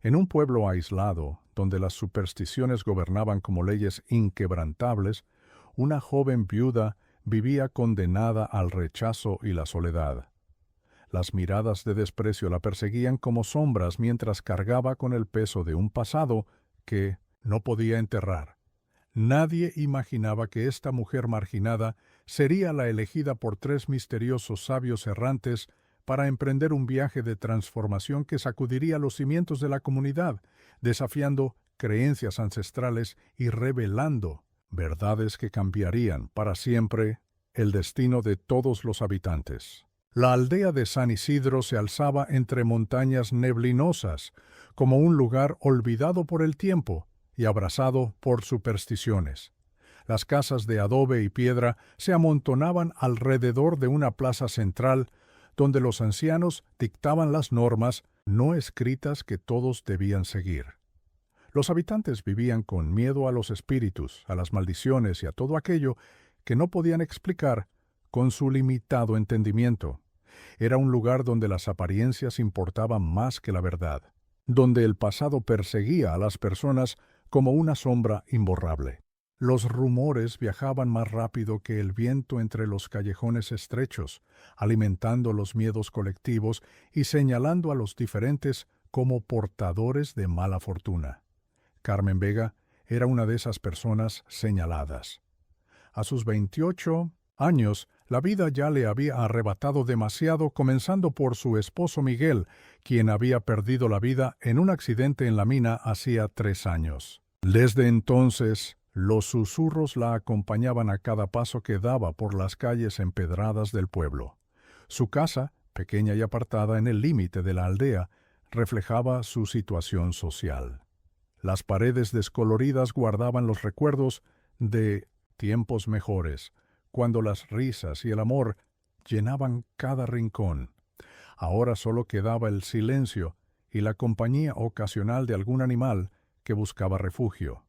En un pueblo aislado, donde las supersticiones gobernaban como leyes inquebrantables, una joven viuda vivía condenada al rechazo y la soledad. Las miradas de desprecio la perseguían como sombras mientras cargaba con el peso de un pasado que no podía enterrar. Nadie imaginaba que esta mujer marginada sería la elegida por tres misteriosos sabios errantes para emprender un viaje de transformación que sacudiría los cimientos de la comunidad, desafiando creencias ancestrales y revelando verdades que cambiarían para siempre el destino de todos los habitantes. La aldea de San Isidro se alzaba entre montañas neblinosas, como un lugar olvidado por el tiempo y abrazado por supersticiones. Las casas de adobe y piedra se amontonaban alrededor de una plaza central, donde los ancianos dictaban las normas no escritas que todos debían seguir. Los habitantes vivían con miedo a los espíritus, a las maldiciones y a todo aquello que no podían explicar con su limitado entendimiento. Era un lugar donde las apariencias importaban más que la verdad, donde el pasado perseguía a las personas como una sombra imborrable. Los rumores viajaban más rápido que el viento entre los callejones estrechos, alimentando los miedos colectivos y señalando a los diferentes como portadores de mala fortuna. Carmen Vega era una de esas personas señaladas. A sus 28 años, la vida ya le había arrebatado demasiado, comenzando por su esposo Miguel, quien había perdido la vida en un accidente en la mina hacía 3 años. Desde entonces, los susurros la acompañaban a cada paso que daba por las calles empedradas del pueblo. Su casa, pequeña y apartada en el límite de la aldea, reflejaba su situación social. Las paredes descoloridas guardaban los recuerdos de tiempos mejores, cuando las risas y el amor llenaban cada rincón. Ahora solo quedaba el silencio y la compañía ocasional de algún animal que buscaba refugio.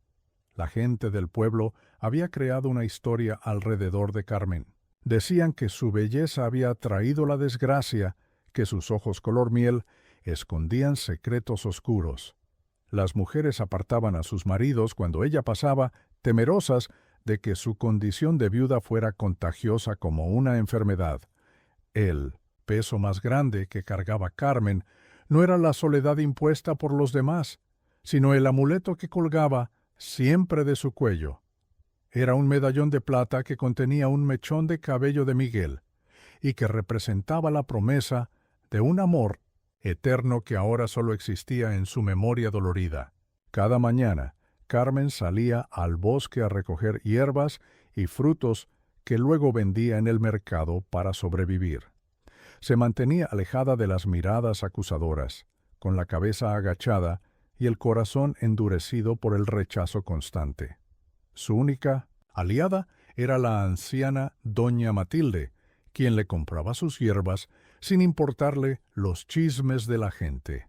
La gente del pueblo había creado una historia alrededor de Carmen. Decían que su belleza había traído la desgracia, que sus ojos color miel escondían secretos oscuros. Las mujeres apartaban a sus maridos cuando ella pasaba, temerosas de que su condición de viuda fuera contagiosa como una enfermedad. El peso más grande que cargaba Carmen no era la soledad impuesta por los demás, sino el amuleto que colgaba siempre de su cuello. Era un medallón de plata que contenía un mechón de cabello de Miguel y que representaba la promesa de un amor eterno que ahora solo existía en su memoria dolorida. Cada mañana, Carmen salía al bosque a recoger hierbas y frutos que luego vendía en el mercado para sobrevivir. Se mantenía alejada de las miradas acusadoras, con la cabeza agachada y el corazón endurecido por el rechazo constante. Su única aliada era la anciana doña Matilde, quien le compraba sus hierbas sin importarle los chismes de la gente.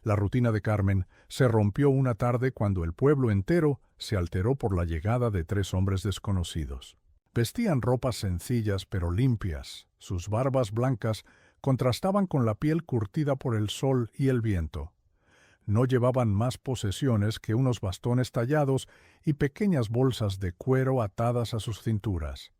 La rutina de Carmen se rompió una tarde cuando el pueblo entero se alteró por la llegada de 3 hombres desconocidos. Vestían ropas sencillas pero limpias. Sus barbas blancas contrastaban con la piel curtida por el sol y el viento. No llevaban más posesiones que unos bastones tallados y pequeñas bolsas de cuero atadas a sus cinturas.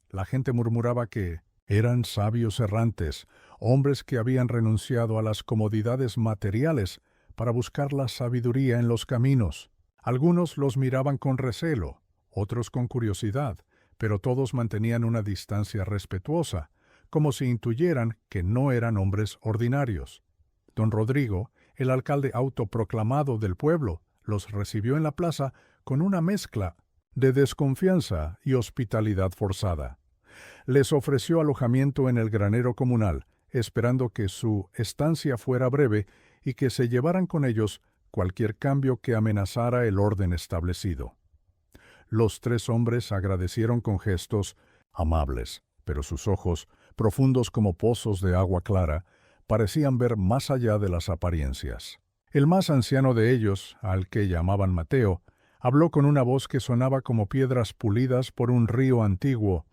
La gente murmuraba que eran sabios errantes, hombres que habían renunciado a las comodidades materiales para buscar la sabiduría en los caminos. Algunos los miraban con recelo, otros con curiosidad, pero todos mantenían una distancia respetuosa, como si intuyeran que no eran hombres ordinarios. Don Rodrigo, el alcalde autoproclamado del pueblo, los recibió en la plaza con una mezcla de desconfianza y hospitalidad forzada. Les ofreció alojamiento en el granero comunal, esperando que su estancia fuera breve y que se llevaran con ellos cualquier cambio que amenazara el orden establecido. Los 3 hombres agradecieron con gestos amables, pero sus ojos, profundos como pozos de agua clara, parecían ver más allá de las apariencias. El más anciano de ellos, al que llamaban Mateo, habló con una voz que sonaba como piedras pulidas por un río antiguo.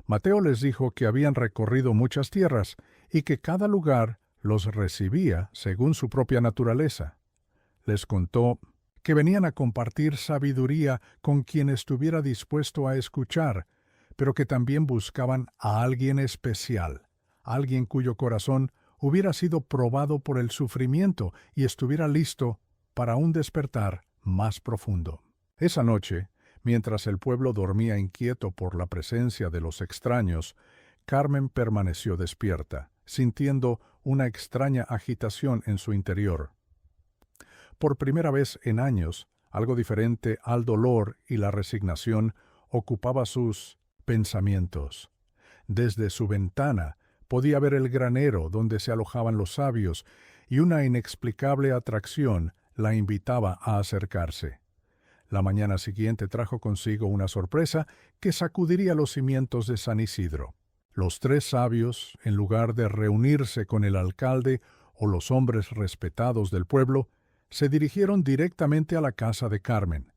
Mateo les dijo que habían recorrido muchas tierras y que cada lugar los recibía según su propia naturaleza. Les contó que venían a compartir sabiduría con quien estuviera dispuesto a escuchar, pero que también buscaban a alguien especial, alguien cuyo corazón hubiera sido probado por el sufrimiento y estuviera listo para un despertar más profundo. Esa noche, mientras el pueblo dormía inquieto por la presencia de los extraños, Carmen permaneció despierta, sintiendo una extraña agitación en su interior. Por primera vez en años, algo diferente al dolor y la resignación ocupaba sus pensamientos. Desde su ventana podía ver el granero donde se alojaban los sabios, y una inexplicable atracción la invitaba a acercarse. La mañana siguiente trajo consigo una sorpresa que sacudiría los cimientos de San Isidro. Los tres sabios, en lugar de reunirse con el alcalde o los hombres respetados del pueblo, se dirigieron directamente a la casa de Carmen.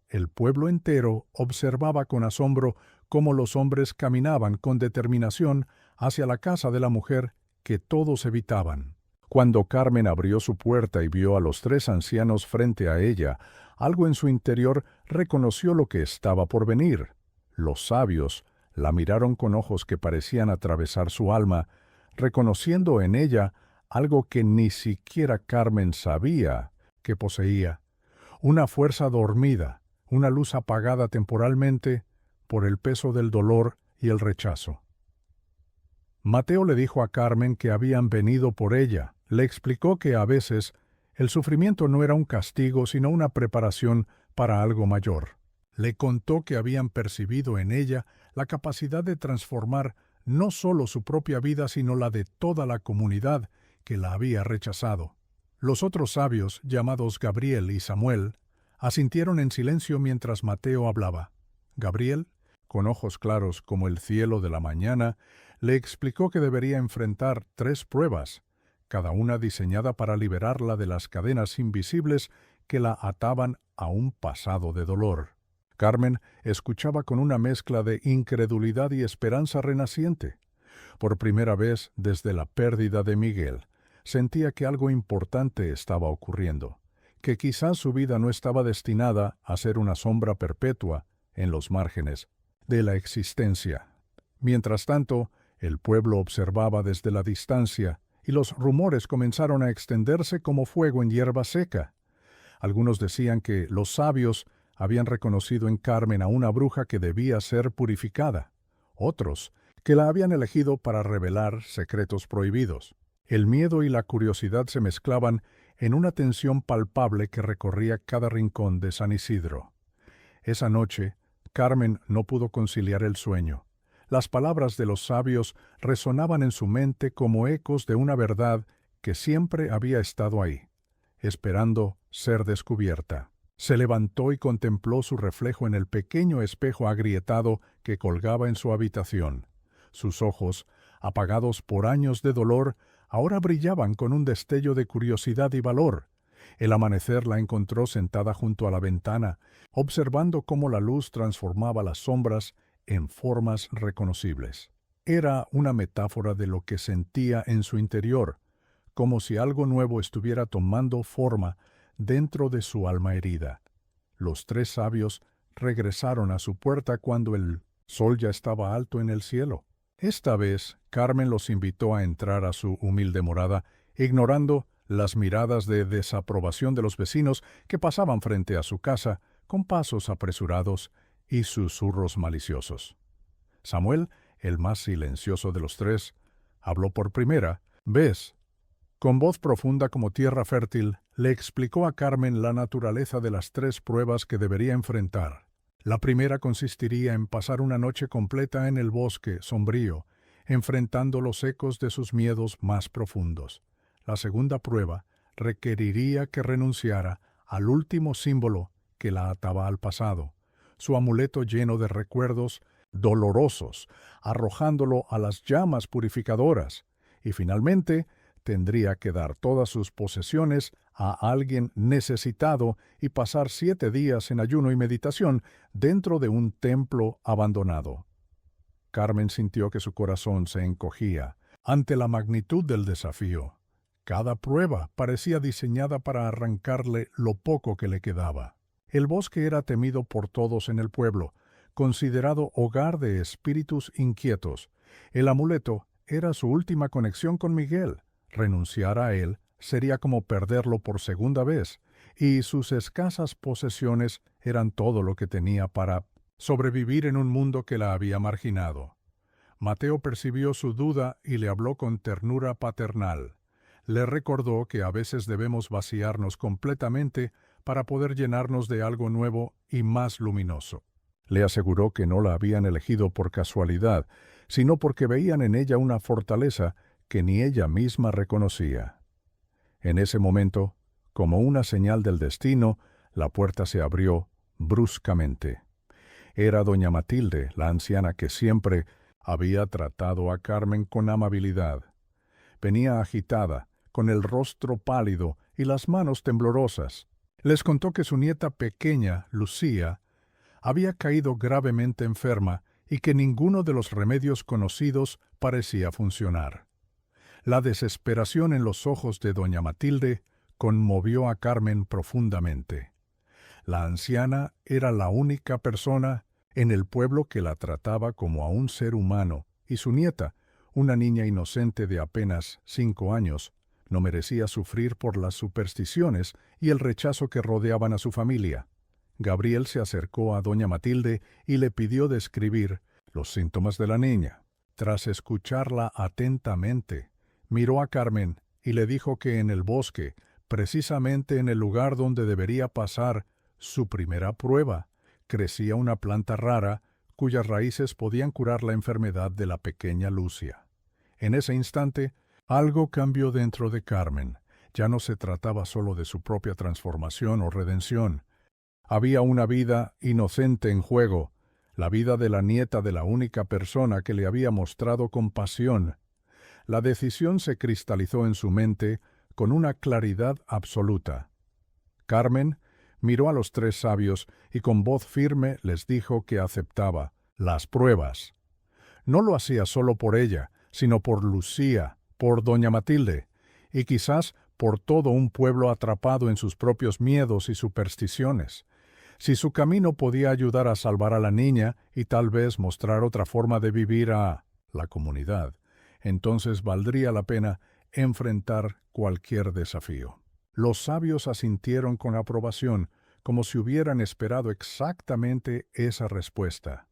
El pueblo entero observaba con asombro cómo los hombres caminaban con determinación hacia la casa de la mujer que todos evitaban. Cuando Carmen abrió su puerta y vio a los tres ancianos frente a ella, algo en su interior reconoció lo que estaba por venir. Los sabios la miraron con ojos que parecían atravesar su alma, reconociendo en ella algo que ni siquiera Carmen sabía que poseía, una fuerza dormida, una luz apagada temporalmente por el peso del dolor y el rechazo. Mateo le dijo a Carmen que habían venido por ella. Le explicó que a veces el sufrimiento no era un castigo, sino una preparación para algo mayor. Le contó que habían percibido en ella la capacidad de transformar no solo su propia vida, sino la de toda la comunidad que la había rechazado. Los otros sabios, llamados Gabriel y Samuel, asintieron en silencio mientras Mateo hablaba. Gabriel, con ojos claros como el cielo de la mañana, le explicó que debería enfrentar 3 pruebas, cada una diseñada para liberarla de las cadenas invisibles que la ataban a un pasado de dolor. Carmen escuchaba con una mezcla de incredulidad y esperanza renaciente. Por primera vez desde la pérdida de Miguel, sentía que algo importante estaba ocurriendo, que quizás su vida no estaba destinada a ser una sombra perpetua en los márgenes de la existencia. Mientras tanto, el pueblo observaba desde la distancia y los rumores comenzaron a extenderse como fuego en hierba seca. Algunos decían que los sabios habían reconocido en Carmen a una bruja que debía ser purificada. Otros, que la habían elegido para revelar secretos prohibidos. El miedo y la curiosidad se mezclaban en una tensión palpable que recorría cada rincón de San Isidro. Esa noche, Carmen no pudo conciliar el sueño. Las palabras de los sabios resonaban en su mente como ecos de una verdad que siempre había estado ahí, esperando ser descubierta. Se levantó y contempló su reflejo en el pequeño espejo agrietado que colgaba en su habitación. Sus ojos, apagados por años de dolor, ahora brillaban con un destello de curiosidad y valor. El amanecer la encontró sentada junto a la ventana, observando cómo la luz transformaba las sombras en formas reconocibles. Era una metáfora de lo que sentía en su interior, como si algo nuevo estuviera tomando forma dentro de su alma herida. Los 3 sabios regresaron a su puerta cuando el sol ya estaba alto en el cielo. Esta vez, Carmen los invitó a entrar a su humilde morada, ignorando las miradas de desaprobación de los vecinos que pasaban frente a su casa con pasos apresurados y susurros maliciosos. Samuel, el más silencioso de los 3, habló por primera vez. Con voz profunda como tierra fértil, le explicó a Carmen la naturaleza de las 3 pruebas que debería enfrentar. La primera consistiría en pasar una noche completa en el bosque sombrío, enfrentando los ecos de sus miedos más profundos. La segunda prueba requeriría que renunciara al último símbolo que la ataba al pasado, su amuleto lleno de recuerdos dolorosos, arrojándolo a las llamas purificadoras, y finalmente tendría que dar todas sus posesiones a alguien necesitado y pasar 7 días en ayuno y meditación dentro de un templo abandonado. Carmen sintió que su corazón se encogía ante la magnitud del desafío. Cada prueba parecía diseñada para arrancarle lo poco que le quedaba. El bosque era temido por todos en el pueblo, considerado hogar de espíritus inquietos. El amuleto era su última conexión con Miguel. Renunciar a él sería como perderlo por segunda vez, y sus escasas posesiones eran todo lo que tenía para sobrevivir en un mundo que la había marginado. Mateo percibió su duda y le habló con ternura paternal. Le recordó que a veces debemos vaciarnos completamente para poder llenarnos de algo nuevo y más luminoso. Le aseguró que no la habían elegido por casualidad, sino porque veían en ella una fortaleza que ni ella misma reconocía. En ese momento, como una señal del destino, la puerta se abrió bruscamente. Era doña Matilde, la anciana que siempre había tratado a Carmen con amabilidad. Venía agitada, con el rostro pálido y las manos temblorosas. Les contó que su nieta pequeña, Lucía, había caído gravemente enferma y que ninguno de los remedios conocidos parecía funcionar. La desesperación en los ojos de doña Matilde conmovió a Carmen profundamente. La anciana era la única persona en el pueblo que la trataba como a un ser humano, y su nieta, una niña inocente de apenas 5 años, no merecía sufrir por las supersticiones y el rechazo que rodeaban a su familia. Gabriel se acercó a doña Matilde y le pidió describir los síntomas de la niña. Tras escucharla atentamente, miró a Carmen y le dijo que en el bosque, precisamente en el lugar donde debería pasar su primera prueba, crecía una planta rara cuyas raíces podían curar la enfermedad de la pequeña Lucia. En ese instante, algo cambió dentro de Carmen. Ya no se trataba solo de su propia transformación o redención. Había una vida inocente en juego, la vida de la nieta de la única persona que le había mostrado compasión. La decisión se cristalizó en su mente con una claridad absoluta. Carmen miró a los 3 sabios y con voz firme les dijo que aceptaba las pruebas. No lo hacía solo por ella, sino por Lucía, por doña Matilde, y quizás por todo un pueblo atrapado en sus propios miedos y supersticiones. Si su camino podía ayudar a salvar a la niña y tal vez mostrar otra forma de vivir a la comunidad, entonces valdría la pena enfrentar cualquier desafío. Los sabios asintieron con aprobación, como si hubieran esperado exactamente esa respuesta.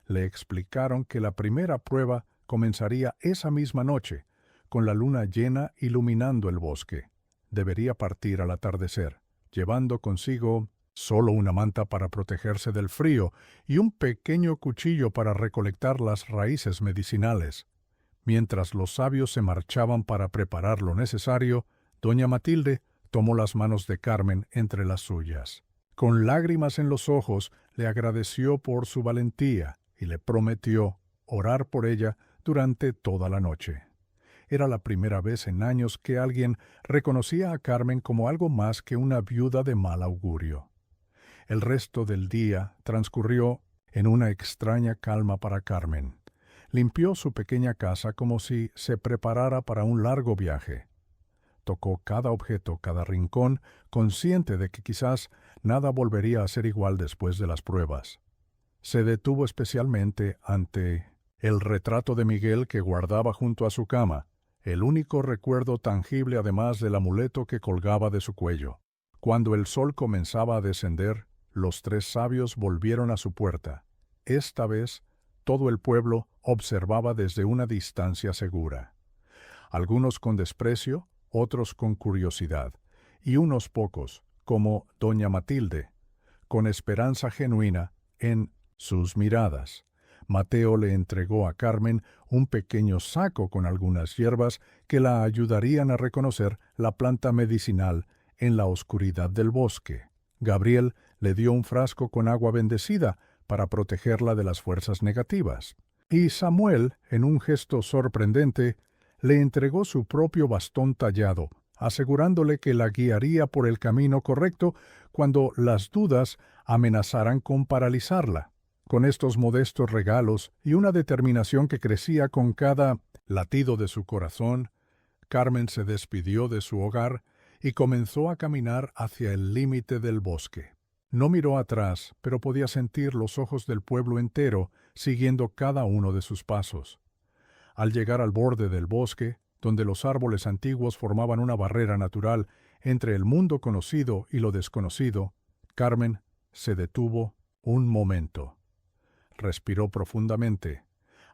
Le explicaron que la primera prueba comenzaría esa misma noche, con la luna llena iluminando el bosque. Debería partir al atardecer, llevando consigo solo una manta para protegerse del frío y un pequeño cuchillo para recolectar las raíces medicinales. Mientras los sabios se marchaban para preparar lo necesario, doña Matilde tomó las manos de Carmen entre las suyas. Con lágrimas en los ojos, le agradeció por su valentía y le prometió orar por ella durante toda la noche. Era la primera vez en años que alguien reconocía a Carmen como algo más que una viuda de mal augurio. El resto del día transcurrió en una extraña calma para Carmen. Limpió su pequeña casa como si se preparara para un largo viaje. Tocó cada objeto, cada rincón, consciente de que quizás nada volvería a ser igual después de las pruebas. Se detuvo especialmente ante el retrato de Miguel que guardaba junto a su cama, el único recuerdo tangible además del amuleto que colgaba de su cuello. Cuando el sol comenzaba a descender, los 3 sabios volvieron a su puerta. Esta vez, todo el pueblo observaba desde una distancia segura. Algunos con desprecio, otros con curiosidad, y unos pocos, como doña Matilde, con esperanza genuina en sus miradas. Mateo le entregó a Carmen un pequeño saco con algunas hierbas que la ayudarían a reconocer la planta medicinal en la oscuridad del bosque. Gabriel le dio un frasco con agua bendecida para protegerla de las fuerzas negativas. Y Samuel, en un gesto sorprendente, le entregó su propio bastón tallado, asegurándole que la guiaría por el camino correcto cuando las dudas amenazaran con paralizarla. Con estos modestos regalos y una determinación que crecía con cada latido de su corazón, Carmen se despidió de su hogar y comenzó a caminar hacia el límite del bosque. No miró atrás, pero podía sentir los ojos del pueblo entero siguiendo cada uno de sus pasos. Al llegar al borde del bosque, donde los árboles antiguos formaban una barrera natural entre el mundo conocido y lo desconocido, Carmen se detuvo un momento. Respiró profundamente,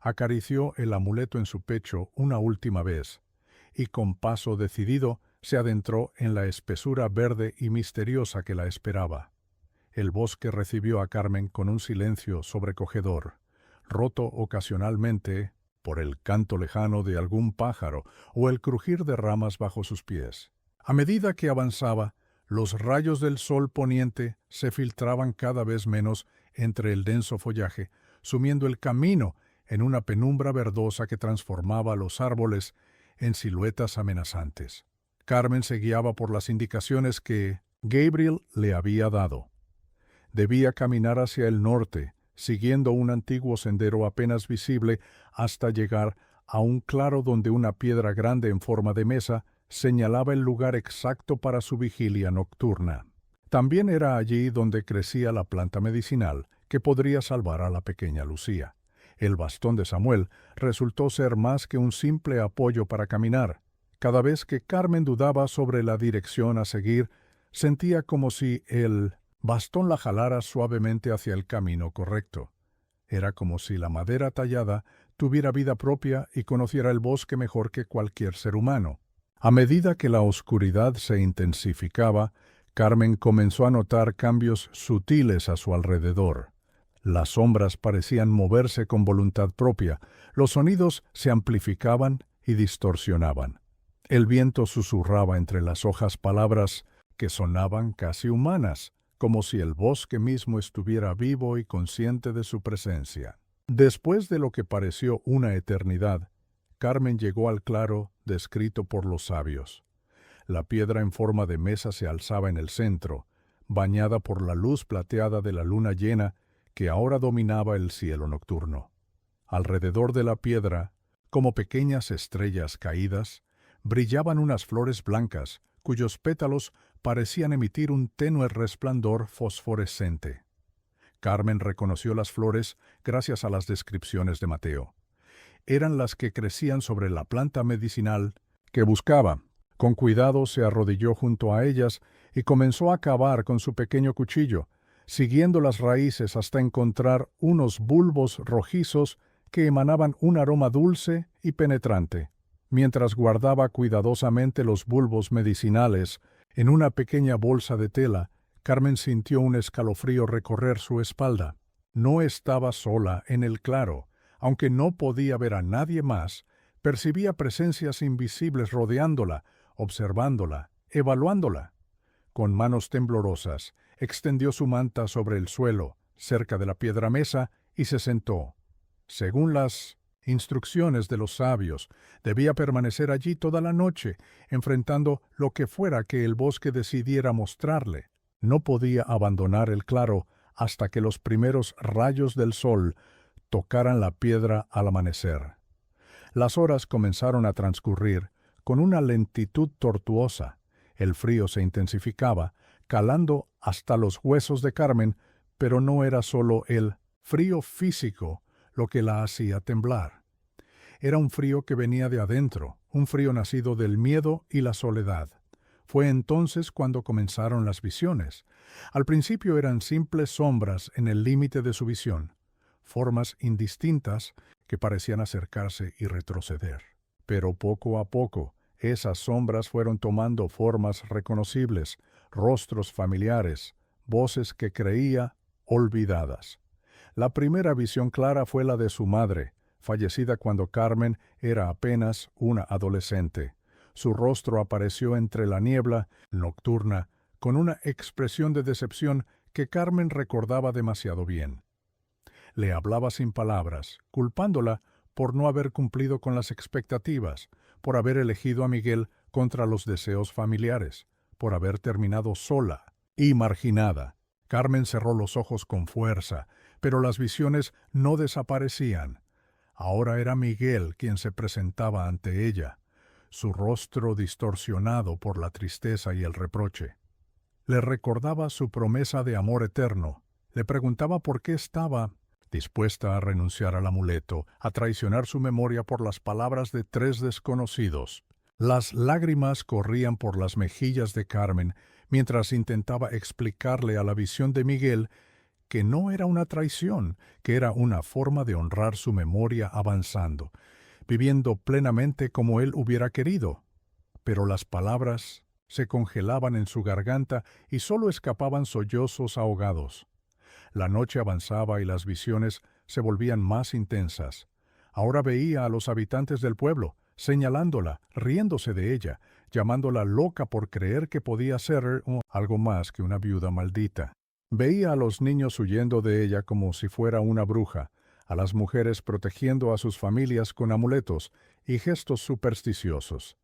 acarició el amuleto en su pecho una última vez, y con paso decidido se adentró en la espesura verde y misteriosa que la esperaba. El bosque recibió a Carmen con un silencio sobrecogedor, roto ocasionalmente por el canto lejano de algún pájaro o el crujir de ramas bajo sus pies. A medida que avanzaba, los rayos del sol poniente se filtraban cada vez menos entre el denso follaje, sumiendo el camino en una penumbra verdosa que transformaba los árboles en siluetas amenazantes. Carmen se guiaba por las indicaciones que Gabriel le había dado. Debía caminar hacia el norte, siguiendo un antiguo sendero apenas visible hasta llegar a un claro donde una piedra grande en forma de mesa señalaba el lugar exacto para su vigilia nocturna. También era allí donde crecía la planta medicinal que podría salvar a la pequeña Lucía. El bastón de Samuel resultó ser más que un simple apoyo para caminar. Cada vez que Carmen dudaba sobre la dirección a seguir, sentía como si el bastón la jalara suavemente hacia el camino correcto. Era como si la madera tallada tuviera vida propia y conociera el bosque mejor que cualquier ser humano. A medida que la oscuridad se intensificaba, Carmen comenzó a notar cambios sutiles a su alrededor. Las sombras parecían moverse con voluntad propia, los sonidos se amplificaban y distorsionaban. El viento susurraba entre las hojas palabras que sonaban casi humanas, como si el bosque mismo estuviera vivo y consciente de su presencia. Después de lo que pareció una eternidad, Carmen llegó al claro descrito por los sabios. La piedra en forma de mesa se alzaba en el centro, bañada por la luz plateada de la luna llena que ahora dominaba el cielo nocturno. Alrededor de la piedra, como pequeñas estrellas caídas, brillaban unas flores blancas, cuyos pétalos parecían emitir un tenue resplandor fosforescente. Carmen reconoció las flores gracias a las descripciones de Mateo. Eran las que crecían sobre la planta medicinal que buscaba. Con cuidado se arrodilló junto a ellas y comenzó a cavar con su pequeño cuchillo, siguiendo las raíces hasta encontrar unos bulbos rojizos que emanaban un aroma dulce y penetrante. Mientras guardaba cuidadosamente los bulbos medicinales en una pequeña bolsa de tela, Carmen sintió un escalofrío recorrer su espalda. No estaba sola en el claro. Aunque no podía ver a nadie más, percibía presencias invisibles rodeándola, observándola, evaluándola. Con manos temblorosas, extendió su manta sobre el suelo, cerca de la piedra mesa, y se sentó. Según las instrucciones de los sabios, debía permanecer allí toda la noche, enfrentando lo que fuera que el bosque decidiera mostrarle. No podía abandonar el claro hasta que los primeros rayos del sol tocaran la piedra al amanecer. Las horas comenzaron a transcurrir con una lentitud tortuosa. El frío se intensificaba, calando hasta los huesos de Carmen, pero no era solo el frío físico lo que la hacía temblar. Era un frío que venía de adentro, un frío nacido del miedo y la soledad. Fue entonces cuando comenzaron las visiones. Al principio eran simples sombras en el límite de su visión, formas indistintas que parecían acercarse y retroceder. Pero poco a poco, esas sombras fueron tomando formas reconocibles, rostros familiares, voces que creía olvidadas. La primera visión clara fue la de su madre, fallecida cuando Carmen era apenas una adolescente. Su rostro apareció entre la niebla nocturna con una expresión de decepción que Carmen recordaba demasiado bien. Le hablaba sin palabras, culpándola por no haber cumplido con las expectativas, por haber elegido a Miguel contra los deseos familiares, por haber terminado sola y marginada. Carmen cerró los ojos con fuerza, pero las visiones no desaparecían. Ahora era Miguel quien se presentaba ante ella. su rostro distorsionado por la tristeza y el reproche. Le recordaba su promesa de amor eterno, le preguntaba por qué estaba dispuesta a renunciar al amuleto, a traicionar su memoria por las palabras de 3 desconocidos. Las lágrimas corrían por las mejillas de Carmen mientras intentaba explicarle a la visión de Miguel que no era una traición, que era una forma de honrar su memoria avanzando, viviendo plenamente como él hubiera querido. Pero las palabras se congelaban en su garganta y solo escapaban sollozos ahogados. La noche avanzaba y las visiones se volvían más intensas. Ahora veía a los habitantes del pueblo, señalándola, riéndose de ella, llamándola loca por creer que podía ser algo más que una viuda maldita. Veía a los niños huyendo de ella como si fuera una bruja, a las mujeres protegiendo a sus familias con amuletos y gestos supersticiosos.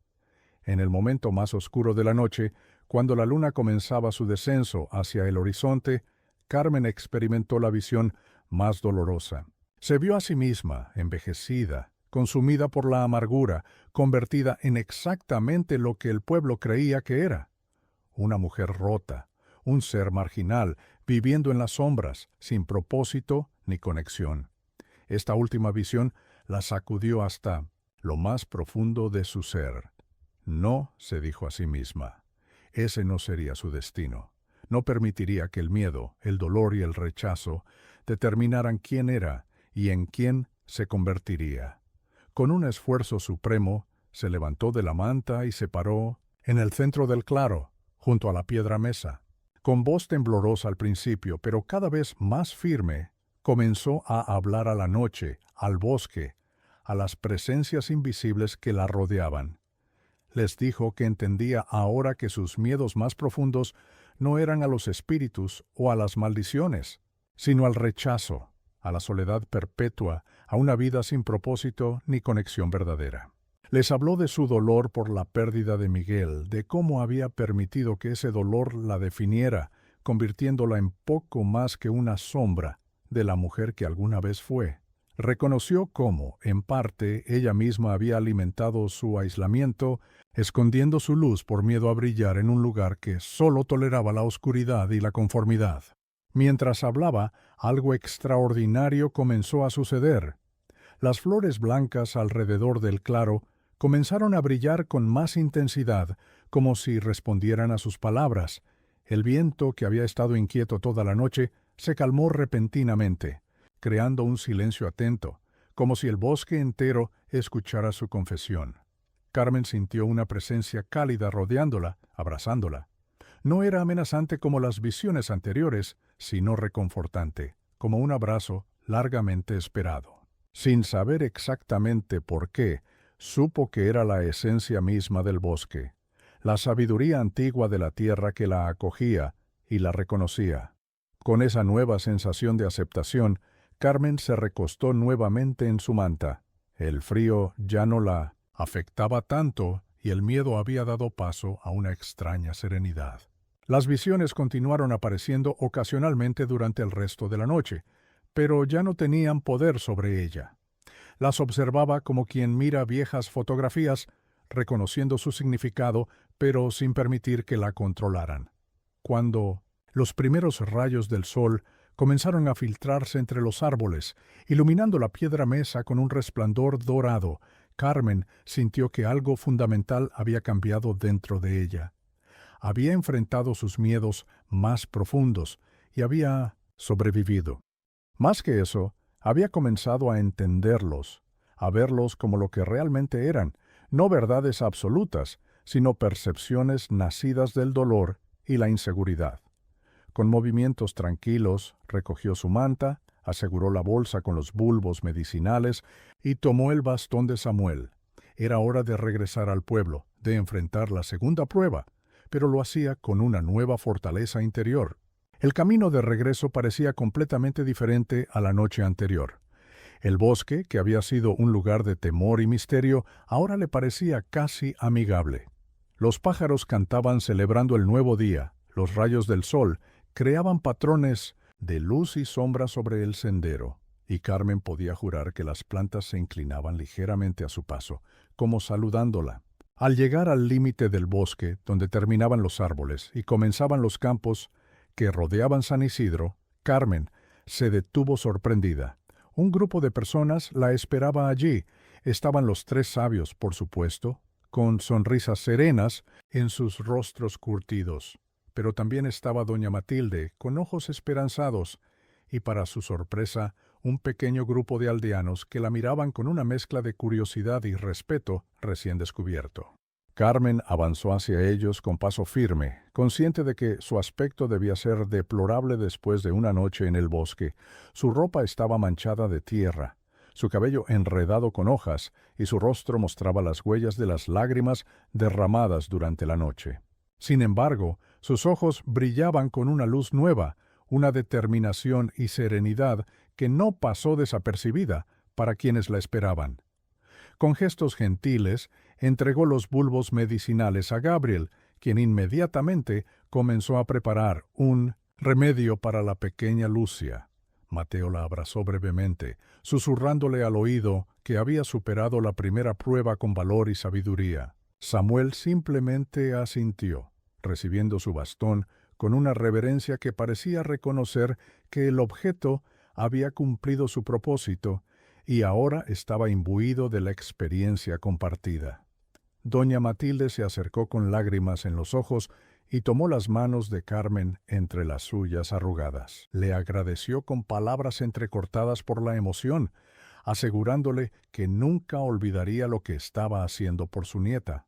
En el momento más oscuro de la noche, cuando la luna comenzaba su descenso hacia el horizonte, Carmen experimentó la visión más dolorosa. Se vio a sí misma, envejecida, consumida por la amargura, convertida en exactamente lo que el pueblo creía que era. Una mujer rota, un ser marginal, viviendo en las sombras, sin propósito ni conexión. Esta última visión la sacudió hasta lo más profundo de su ser. No, se dijo a sí misma, ese no sería su destino. No permitiría que el miedo, el dolor y el rechazo determinaran quién era y en quién se convertiría. Con un esfuerzo supremo, se levantó de la manta y se paró en el centro del claro, junto a la piedra mesa. Con voz temblorosa al principio, pero cada vez más firme, comenzó a hablar a la noche, al bosque, a las presencias invisibles que la rodeaban. Les dijo que entendía ahora que sus miedos más profundos no eran a los espíritus o a las maldiciones, sino al rechazo, a la soledad perpetua, a una vida sin propósito ni conexión verdadera. Les habló de su dolor por la pérdida de Miguel, de cómo había permitido que ese dolor la definiera, convirtiéndola en poco más que una sombra de la mujer que alguna vez fue. Reconoció cómo, en parte, ella misma había alimentado su aislamiento, escondiendo su luz por miedo a brillar en un lugar que solo toleraba la oscuridad y la conformidad. Mientras hablaba, algo extraordinario comenzó a suceder. Las flores blancas alrededor del claro comenzaron a brillar con más intensidad, como si respondieran a sus palabras. El viento, que había estado inquieto toda la noche, se calmó repentinamente, creando un silencio atento, como si el bosque entero escuchara su confesión. Carmen sintió una presencia cálida rodeándola, abrazándola. No era amenazante como las visiones anteriores, sino reconfortante, como un abrazo largamente esperado. Sin saber exactamente por qué, supo que era la esencia misma del bosque, la sabiduría antigua de la tierra que la acogía y la reconocía. Con esa nueva sensación de aceptación, Carmen se recostó nuevamente en su manta. El frío ya no la afectaba tanto y el miedo había dado paso a una extraña serenidad. Las visiones continuaron apareciendo ocasionalmente durante el resto de la noche, pero ya no tenían poder sobre ella. Las observaba como quien mira viejas fotografías, reconociendo su significado, pero sin permitir que la controlaran. Cuando los primeros rayos del sol comenzaron a filtrarse entre los árboles, iluminando la piedra mesa con un resplandor dorado, Carmen sintió que algo fundamental había cambiado dentro de ella. Había enfrentado sus miedos más profundos y había sobrevivido. Más que eso, había comenzado a entenderlos, a verlos como lo que realmente eran, no verdades absolutas, sino percepciones nacidas del dolor y la inseguridad. Con movimientos tranquilos, recogió su manta, aseguró la bolsa con los bulbos medicinales y tomó el bastón de Samuel. Era hora de regresar al pueblo, de enfrentar la segunda prueba, pero lo hacía con una nueva fortaleza interior. El camino de regreso parecía completamente diferente a la noche anterior. El bosque, que había sido un lugar de temor y misterio, ahora le parecía casi amigable. Los pájaros cantaban celebrando el nuevo día, los rayos del sol creaban patrones de luz y sombra sobre el sendero, y Carmen podía jurar que las plantas se inclinaban ligeramente a su paso, como saludándola. Al llegar al límite del bosque, donde terminaban los árboles y comenzaban los campos que rodeaban San Isidro, Carmen se detuvo sorprendida. Un grupo de personas la esperaba allí. Estaban los tres sabios, por supuesto, con sonrisas serenas en sus rostros curtidos. Pero también estaba doña Matilde, con ojos esperanzados, y para su sorpresa, un pequeño grupo de aldeanos que la miraban con una mezcla de curiosidad y respeto recién descubierto. Carmen avanzó hacia ellos con paso firme, consciente de que su aspecto debía ser deplorable después de una noche en el bosque. Su ropa estaba manchada de tierra, su cabello enredado con hojas, y su rostro mostraba las huellas de las lágrimas derramadas durante la noche. Sin embargo, sus ojos brillaban con una luz nueva, una determinación y serenidad que no pasó desapercibida para quienes la esperaban. Con gestos gentiles, entregó los bulbos medicinales a Gabriel, quien inmediatamente comenzó a preparar un remedio para la pequeña Lucia. Mateo la abrazó brevemente, susurrándole al oído que había superado la primera prueba con valor y sabiduría. Samuel simplemente asintió, recibiendo su bastón con una reverencia que parecía reconocer que el objeto había cumplido su propósito y ahora estaba imbuido de la experiencia compartida. Doña Matilde se acercó con lágrimas en los ojos y tomó las manos de Carmen entre las suyas arrugadas. Le agradeció con palabras entrecortadas por la emoción, asegurándole que nunca olvidaría lo que estaba haciendo por su nieta.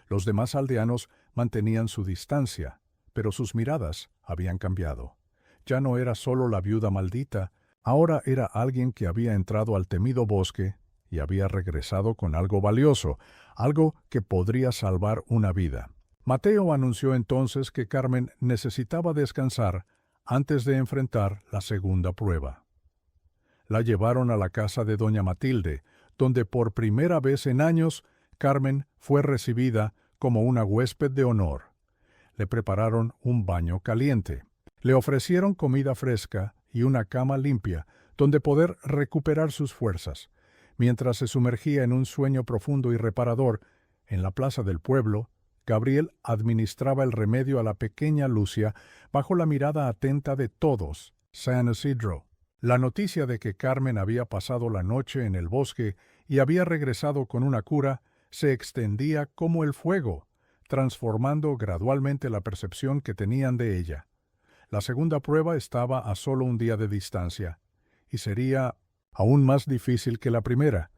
Los demás aldeanos mantenían su distancia, pero sus miradas habían cambiado. Ya no era solo la viuda maldita, ahora era alguien que había entrado al temido bosque y había regresado con algo valioso, algo que podría salvar una vida. Mateo anunció entonces que Carmen necesitaba descansar antes de enfrentar la segunda prueba. La llevaron a la casa de doña Matilde, donde por primera vez en años Carmen fue recibida como una huésped de honor. Le prepararon un baño caliente. Le ofrecieron comida fresca y una cama limpia, donde poder recuperar sus fuerzas. Mientras se sumergía en un sueño profundo y reparador, en la plaza del pueblo, Gabriel administraba el remedio a la pequeña Lucia bajo la mirada atenta de todos. San Isidro. La noticia de que Carmen había pasado la noche en el bosque y había regresado con una cura se extendía como el fuego, transformando gradualmente la percepción que tenían de ella. La segunda prueba estaba a solo un día de distancia, y sería aún más difícil que la primera.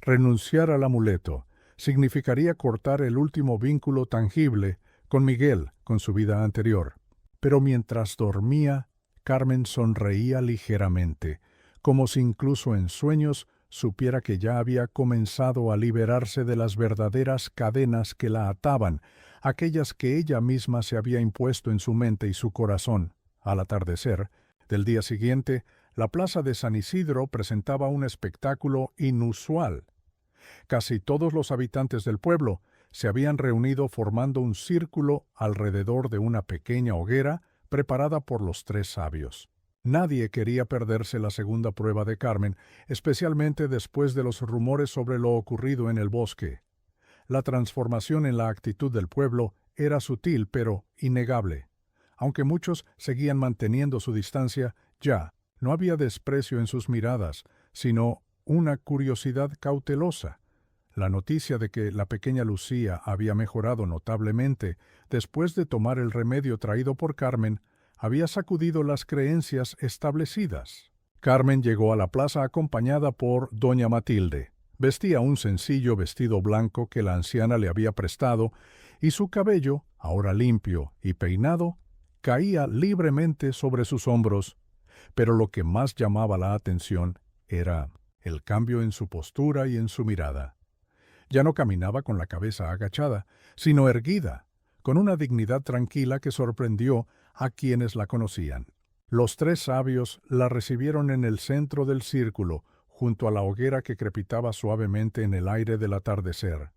Renunciar al amuleto significaría cortar el último vínculo tangible con Miguel, con su vida anterior. Pero mientras dormía, Carmen sonreía ligeramente, como si incluso en sueños supiera que ya había comenzado a liberarse de las verdaderas cadenas que la ataban, aquellas que ella misma se había impuesto en su mente y su corazón. Al atardecer del día siguiente, la plaza de San Isidro presentaba un espectáculo inusual. Casi todos los habitantes del pueblo se habían reunido formando un círculo alrededor de una pequeña hoguera preparada por los tres sabios. Nadie quería perderse la segunda prueba de Carmen, especialmente después de los rumores sobre lo ocurrido en el bosque. La transformación en la actitud del pueblo era sutil pero innegable. Aunque muchos seguían manteniendo su distancia, ya no había desprecio en sus miradas, sino una curiosidad cautelosa. La noticia de que la pequeña Lucía había mejorado notablemente después de tomar el remedio traído por Carmen había sacudido las creencias establecidas. Carmen llegó a la plaza acompañada por doña Matilde. Vestía un sencillo vestido blanco que la anciana le había prestado, y su cabello, ahora limpio y peinado, caía libremente sobre sus hombros. Pero lo que más llamaba la atención era el cambio en su postura y en su mirada. Ya no caminaba con la cabeza agachada, sino erguida, con una dignidad tranquila que sorprendió a quienes la conocían. Los tres sabios la recibieron en el centro del círculo, junto a la hoguera que crepitaba suavemente en el aire del atardecer.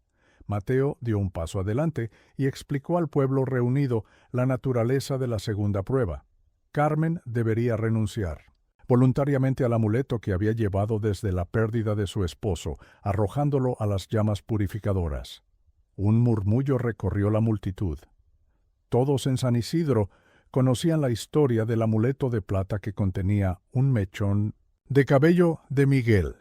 Mateo dio un paso adelante y explicó al pueblo reunido la naturaleza de la segunda prueba. Carmen debería renunciar voluntariamente al amuleto que había llevado desde la pérdida de su esposo, arrojándolo a las llamas purificadoras. Un murmullo recorrió la multitud. Todos en San Isidro conocían la historia del amuleto de plata que contenía un mechón de cabello de Miguel.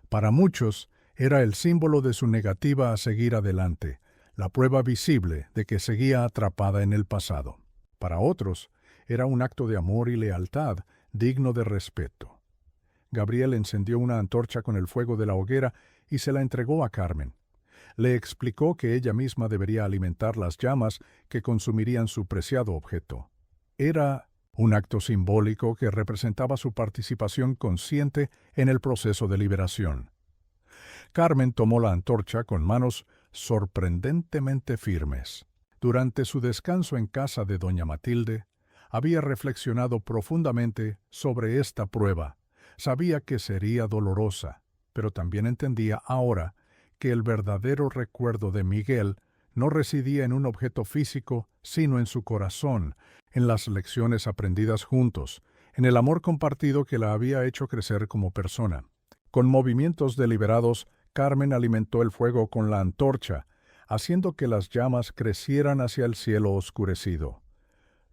Para muchos era el símbolo de su negativa a seguir adelante, la prueba visible de que seguía atrapada en el pasado. Para otros era un acto de amor y lealtad digno de respeto. Gabriel encendió una antorcha con el fuego de la hoguera y se la entregó a Carmen. Le explicó que ella misma debería alimentar las llamas que consumirían su preciado objeto. Era un acto simbólico que representaba su participación consciente en el proceso de liberación. Carmen tomó la antorcha con manos sorprendentemente firmes. Durante su descanso en casa de doña Matilde, había reflexionado profundamente sobre esta prueba. Sabía que sería dolorosa, pero también entendía ahora que el verdadero recuerdo de Miguel no residía en un objeto físico, sino en su corazón, en las lecciones aprendidas juntos, en el amor compartido que la había hecho crecer como persona. Con movimientos deliberados, Carmen alimentó el fuego con la antorcha, haciendo que las llamas crecieran hacia el cielo oscurecido.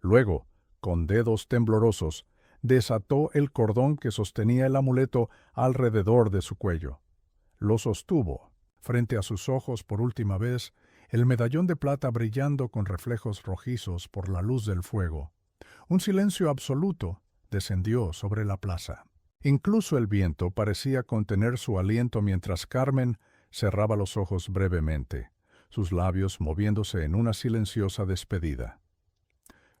Luego, con dedos temblorosos, desató el cordón que sostenía el amuleto alrededor de su cuello. Lo sostuvo, frente a sus ojos por última vez, el medallón de plata brillando con reflejos rojizos por la luz del fuego. Un silencio absoluto descendió sobre la plaza. Incluso el viento parecía contener su aliento mientras Carmen cerraba los ojos brevemente, sus labios moviéndose en una silenciosa despedida.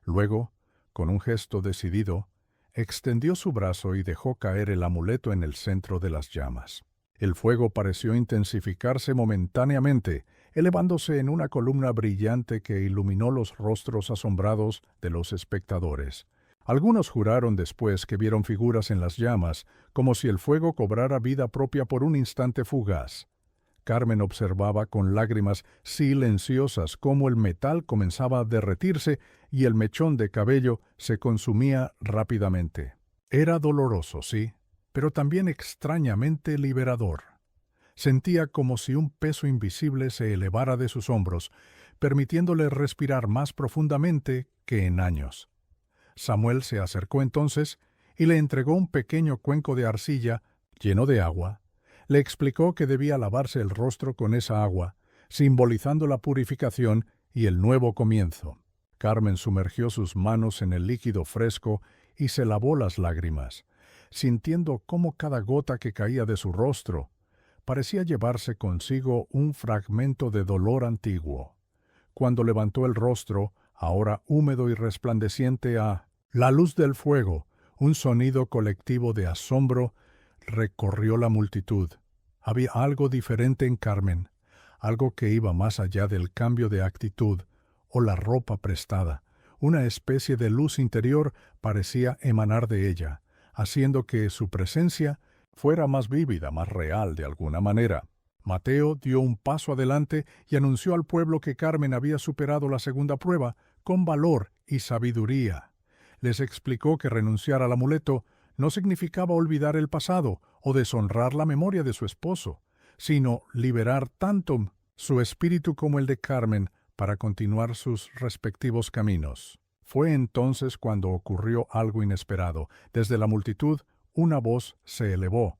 Luego, con un gesto decidido, extendió su brazo y dejó caer el amuleto en el centro de las llamas. El fuego pareció intensificarse momentáneamente, elevándose en una columna brillante que iluminó los rostros asombrados de los espectadores. Algunos juraron después que vieron figuras en las llamas, como si el fuego cobrara vida propia por un instante fugaz. Carmen observaba con lágrimas silenciosas cómo el metal comenzaba a derretirse y el mechón de cabello se consumía rápidamente. Era doloroso, sí, pero también extrañamente liberador. Sentía como si un peso invisible se elevara de sus hombros, permitiéndole respirar más profundamente que en años. Samuel se acercó entonces y le entregó un pequeño cuenco de arcilla lleno de agua. Le explicó que debía lavarse el rostro con esa agua, simbolizando la purificación y el nuevo comienzo. Carmen sumergió sus manos en el líquido fresco y se lavó las lágrimas, sintiendo cómo cada gota que caía de su rostro parecía llevarse consigo un fragmento de dolor antiguo. Cuando levantó el rostro, ahora húmedo y resplandeciente a la luz del fuego, un sonido colectivo de asombro recorrió la multitud. Había algo diferente en Carmen, algo que iba más allá del cambio de actitud o la ropa prestada. Una especie de luz interior parecía emanar de ella, haciendo que su presencia fuera más vívida, más real de alguna manera. Mateo dio un paso adelante y anunció al pueblo que Carmen había superado la segunda prueba con valor y sabiduría. Les explicó que renunciar al amuleto no significaba olvidar el pasado o deshonrar la memoria de su esposo, sino liberar tanto su espíritu como el de Carmen para continuar sus respectivos caminos. Fue entonces cuando ocurrió algo inesperado. Desde la multitud, una voz se elevó.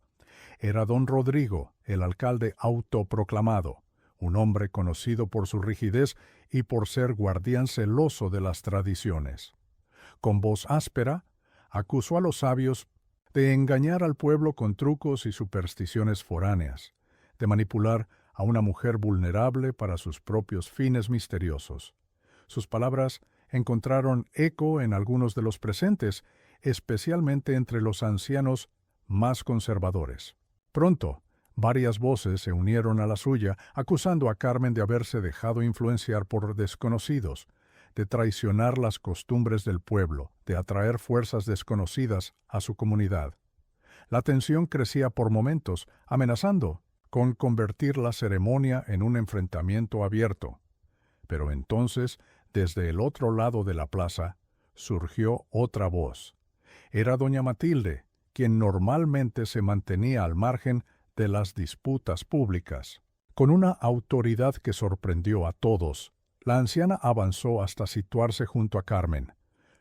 Era don Rodrigo, el alcalde autoproclamado, un hombre conocido por su rigidez y por ser guardián celoso de las tradiciones. Con voz áspera, acusó a los sabios de engañar al pueblo con trucos y supersticiones foráneas, de manipular a una mujer vulnerable para sus propios fines misteriosos. Sus palabras encontraron eco en algunos de los presentes, especialmente entre los ancianos más conservadores. Pronto, varias voces se unieron a la suya, acusando a Carmen de haberse dejado influenciar por desconocidos, de traicionar las costumbres del pueblo, de atraer fuerzas desconocidas a su comunidad. La tensión crecía por momentos, amenazando con convertir la ceremonia en un enfrentamiento abierto. Pero entonces, desde el otro lado de la plaza, surgió otra voz. Era doña Matilde, quien normalmente se mantenía al margen de las disputas públicas. Con una autoridad que sorprendió a todos, la anciana avanzó hasta situarse junto a Carmen.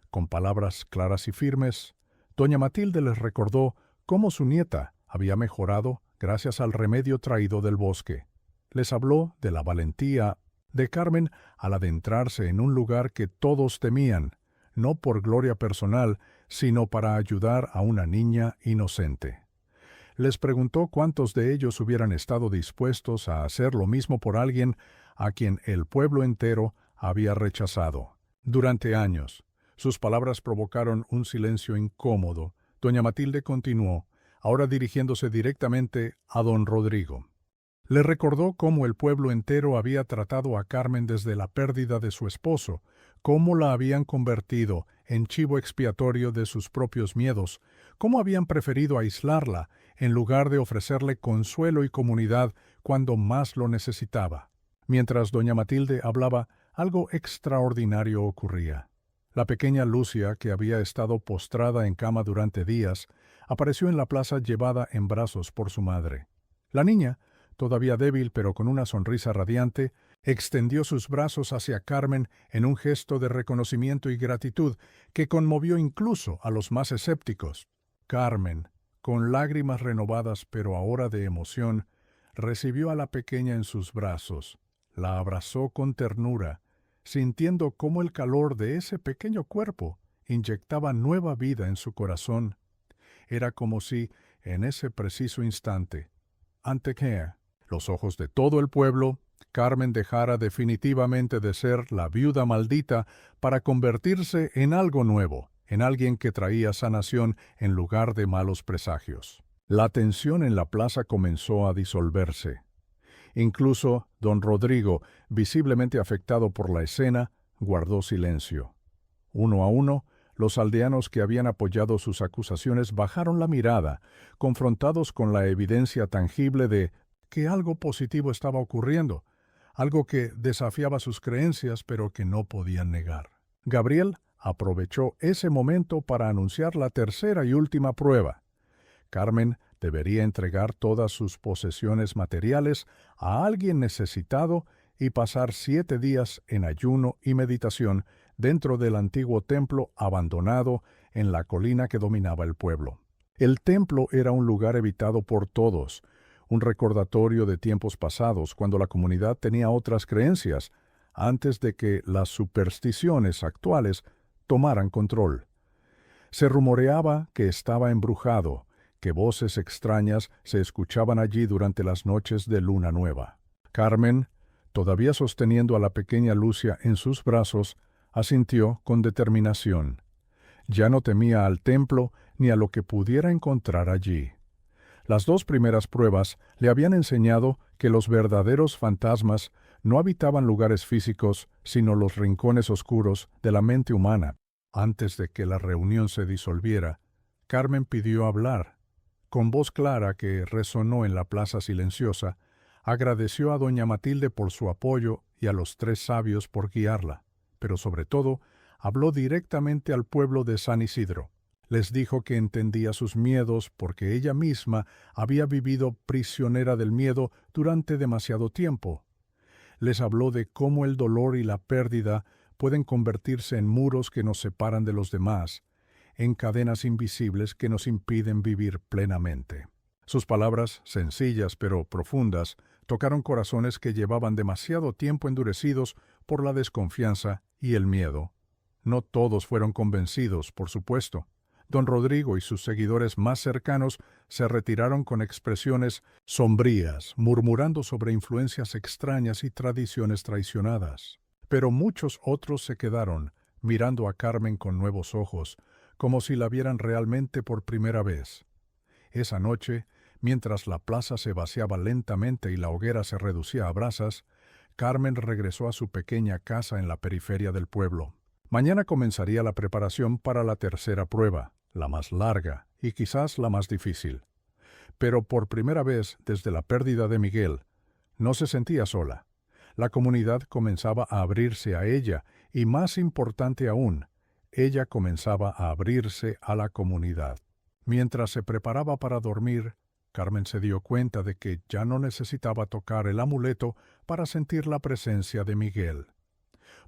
Con palabras claras y firmes, doña Matilde les recordó cómo su nieta había mejorado gracias al remedio traído del bosque. Les habló de la valentía de Carmen al adentrarse en un lugar que todos temían, no por gloria personal, sino para ayudar a una niña inocente. Les preguntó cuántos de ellos hubieran estado dispuestos a hacer lo mismo por alguien a quien el pueblo entero había rechazado. Durante años, sus palabras provocaron un silencio incómodo. Doña Matilde continuó, ahora dirigiéndose directamente a don Rodrigo. Le recordó cómo el pueblo entero había tratado a Carmen desde la pérdida de su esposo, cómo la habían convertido en chivo expiatorio de sus propios miedos, cómo habían preferido aislarla en lugar de ofrecerle consuelo y comunidad cuando más lo necesitaba. Mientras doña Matilde hablaba, algo extraordinario ocurría. La pequeña Lucia, que había estado postrada en cama durante días, apareció en la plaza llevada en brazos por su madre. La niña, todavía débil pero con una sonrisa radiante, extendió sus brazos hacia Carmen en un gesto de reconocimiento y gratitud que conmovió incluso a los más escépticos. Carmen, con lágrimas renovadas pero ahora de emoción, recibió a la pequeña en sus brazos, la abrazó con ternura, sintiendo cómo el calor de ese pequeño cuerpo inyectaba nueva vida en su corazón. Era como si, en ese preciso instante, ante los ojos de todo el pueblo, Carmen dejara definitivamente de ser la viuda maldita para convertirse en algo nuevo, en alguien que traía sanación en lugar de malos presagios. La tensión en la plaza comenzó a disolverse. Incluso don Rodrigo, visiblemente afectado por la escena, guardó silencio. Uno a uno, los aldeanos que habían apoyado sus acusaciones bajaron la mirada, confrontados con la evidencia tangible de que algo positivo estaba ocurriendo, algo que desafiaba sus creencias pero que no podían negar. Gabriel aprovechó ese momento para anunciar la tercera y última prueba. Carmen debería entregar todas sus posesiones materiales a alguien necesitado y pasar 7 días en ayuno y meditación dentro del antiguo templo abandonado en la colina que dominaba el pueblo. El templo era un lugar evitado por todos, un recordatorio de tiempos pasados cuando la comunidad tenía otras creencias, antes de que las supersticiones actuales tomaran control. Se rumoreaba que estaba embrujado, que voces extrañas se escuchaban allí durante las noches de luna nueva. Carmen, todavía sosteniendo a la pequeña Lucia en sus brazos, asintió con determinación. Ya no temía al templo ni a lo que pudiera encontrar allí. Las 2 primeras pruebas le habían enseñado que los verdaderos fantasmas no habitaban lugares físicos, sino los rincones oscuros de la mente humana. Antes de que la reunión se disolviera, Carmen pidió hablar. Con voz clara que resonó en la plaza silenciosa, agradeció a doña Matilde por su apoyo y a los 3 sabios por guiarla, pero sobre todo habló directamente al pueblo de San Isidro. Les dijo que entendía sus miedos porque ella misma había vivido prisionera del miedo durante demasiado tiempo. Les habló de cómo el dolor y la pérdida pueden convertirse en muros que nos separan de los demás, en cadenas invisibles que nos impiden vivir plenamente. Sus palabras, sencillas pero profundas, tocaron corazones que llevaban demasiado tiempo endurecidos por la desconfianza y el miedo. No todos fueron convencidos, por supuesto. Don Rodrigo y sus seguidores más cercanos se retiraron con expresiones sombrías, murmurando sobre influencias extrañas y tradiciones traicionadas. Pero muchos otros se quedaron, mirando a Carmen con nuevos ojos, como si la vieran realmente por primera vez. Esa noche, mientras la plaza se vaciaba lentamente y la hoguera se reducía a brasas, Carmen regresó a su pequeña casa en la periferia del pueblo. Mañana comenzaría la preparación para la tercera prueba, la más larga y quizás la más difícil. Pero por primera vez desde la pérdida de Miguel, no se sentía sola. La comunidad comenzaba a abrirse a ella y, más importante aún, ella comenzaba a abrirse a la comunidad. Mientras se preparaba para dormir, Carmen se dio cuenta de que ya no necesitaba tocar el amuleto para sentir la presencia de Miguel.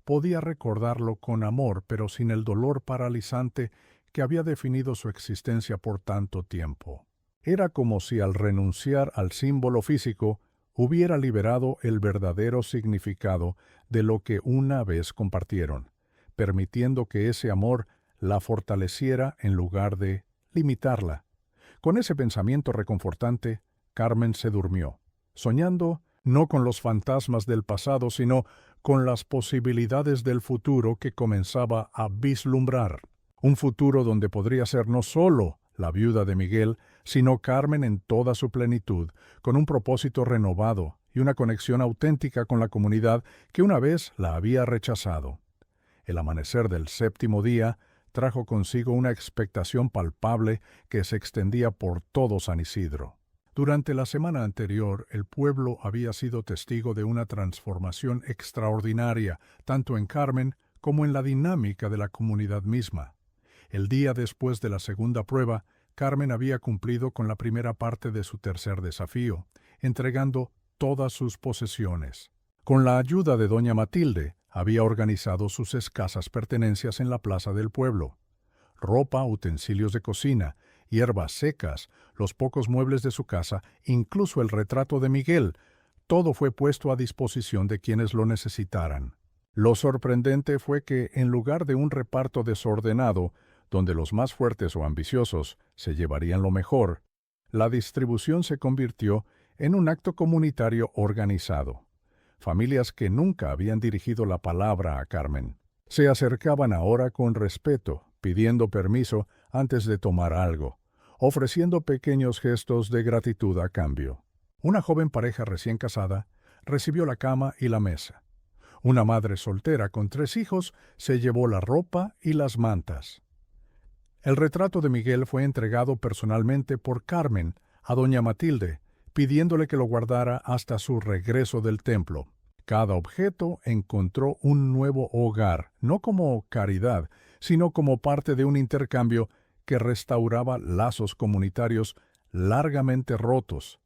Podía recordarlo con amor, pero sin el dolor paralizante que había definido su existencia por tanto tiempo. Era como si al renunciar al símbolo físico hubiera liberado el verdadero significado de lo que una vez compartieron, permitiendo que ese amor la fortaleciera en lugar de limitarla. Con ese pensamiento reconfortante, Carmen se durmió, soñando no con los fantasmas del pasado, sino con las posibilidades del futuro que comenzaba a vislumbrar. Un futuro donde podría ser no solo la viuda de Miguel, sino Carmen en toda su plenitud, con un propósito renovado y una conexión auténtica con la comunidad que una vez la había rechazado. El amanecer del séptimo día trajo consigo una expectación palpable que se extendía por todo San Isidro. Durante la semana anterior, el pueblo había sido testigo de una transformación extraordinaria, tanto en Carmen como en la dinámica de la comunidad misma. El día después de la segunda prueba, Carmen había cumplido con la primera parte de su tercer desafío, entregando todas sus posesiones. Con la ayuda de doña Matilde, había organizado sus escasas pertenencias en la plaza del pueblo. Ropa, utensilios de cocina, hierbas secas, los pocos muebles de su casa, incluso el retrato de Miguel, todo fue puesto a disposición de quienes lo necesitaran. Lo sorprendente fue que, en lugar de un reparto desordenado, donde los más fuertes o ambiciosos se llevarían lo mejor, la distribución se convirtió en un acto comunitario organizado. Familias que nunca habían dirigido la palabra a Carmen se acercaban ahora con respeto, pidiendo permiso antes de tomar algo, ofreciendo pequeños gestos de gratitud a cambio. Una joven pareja recién casada recibió la cama y la mesa. Una madre soltera con 3 hijos se llevó la ropa y las mantas. El retrato de Miguel fue entregado personalmente por Carmen a doña Matilde, pidiéndole que lo guardara hasta su regreso del templo. Cada objeto encontró un nuevo hogar, no como caridad, sino como parte de un intercambio que restauraba lazos comunitarios largamente rotos.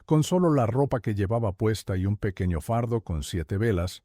Con solo la ropa que llevaba puesta y un pequeño fardo con 7 velas,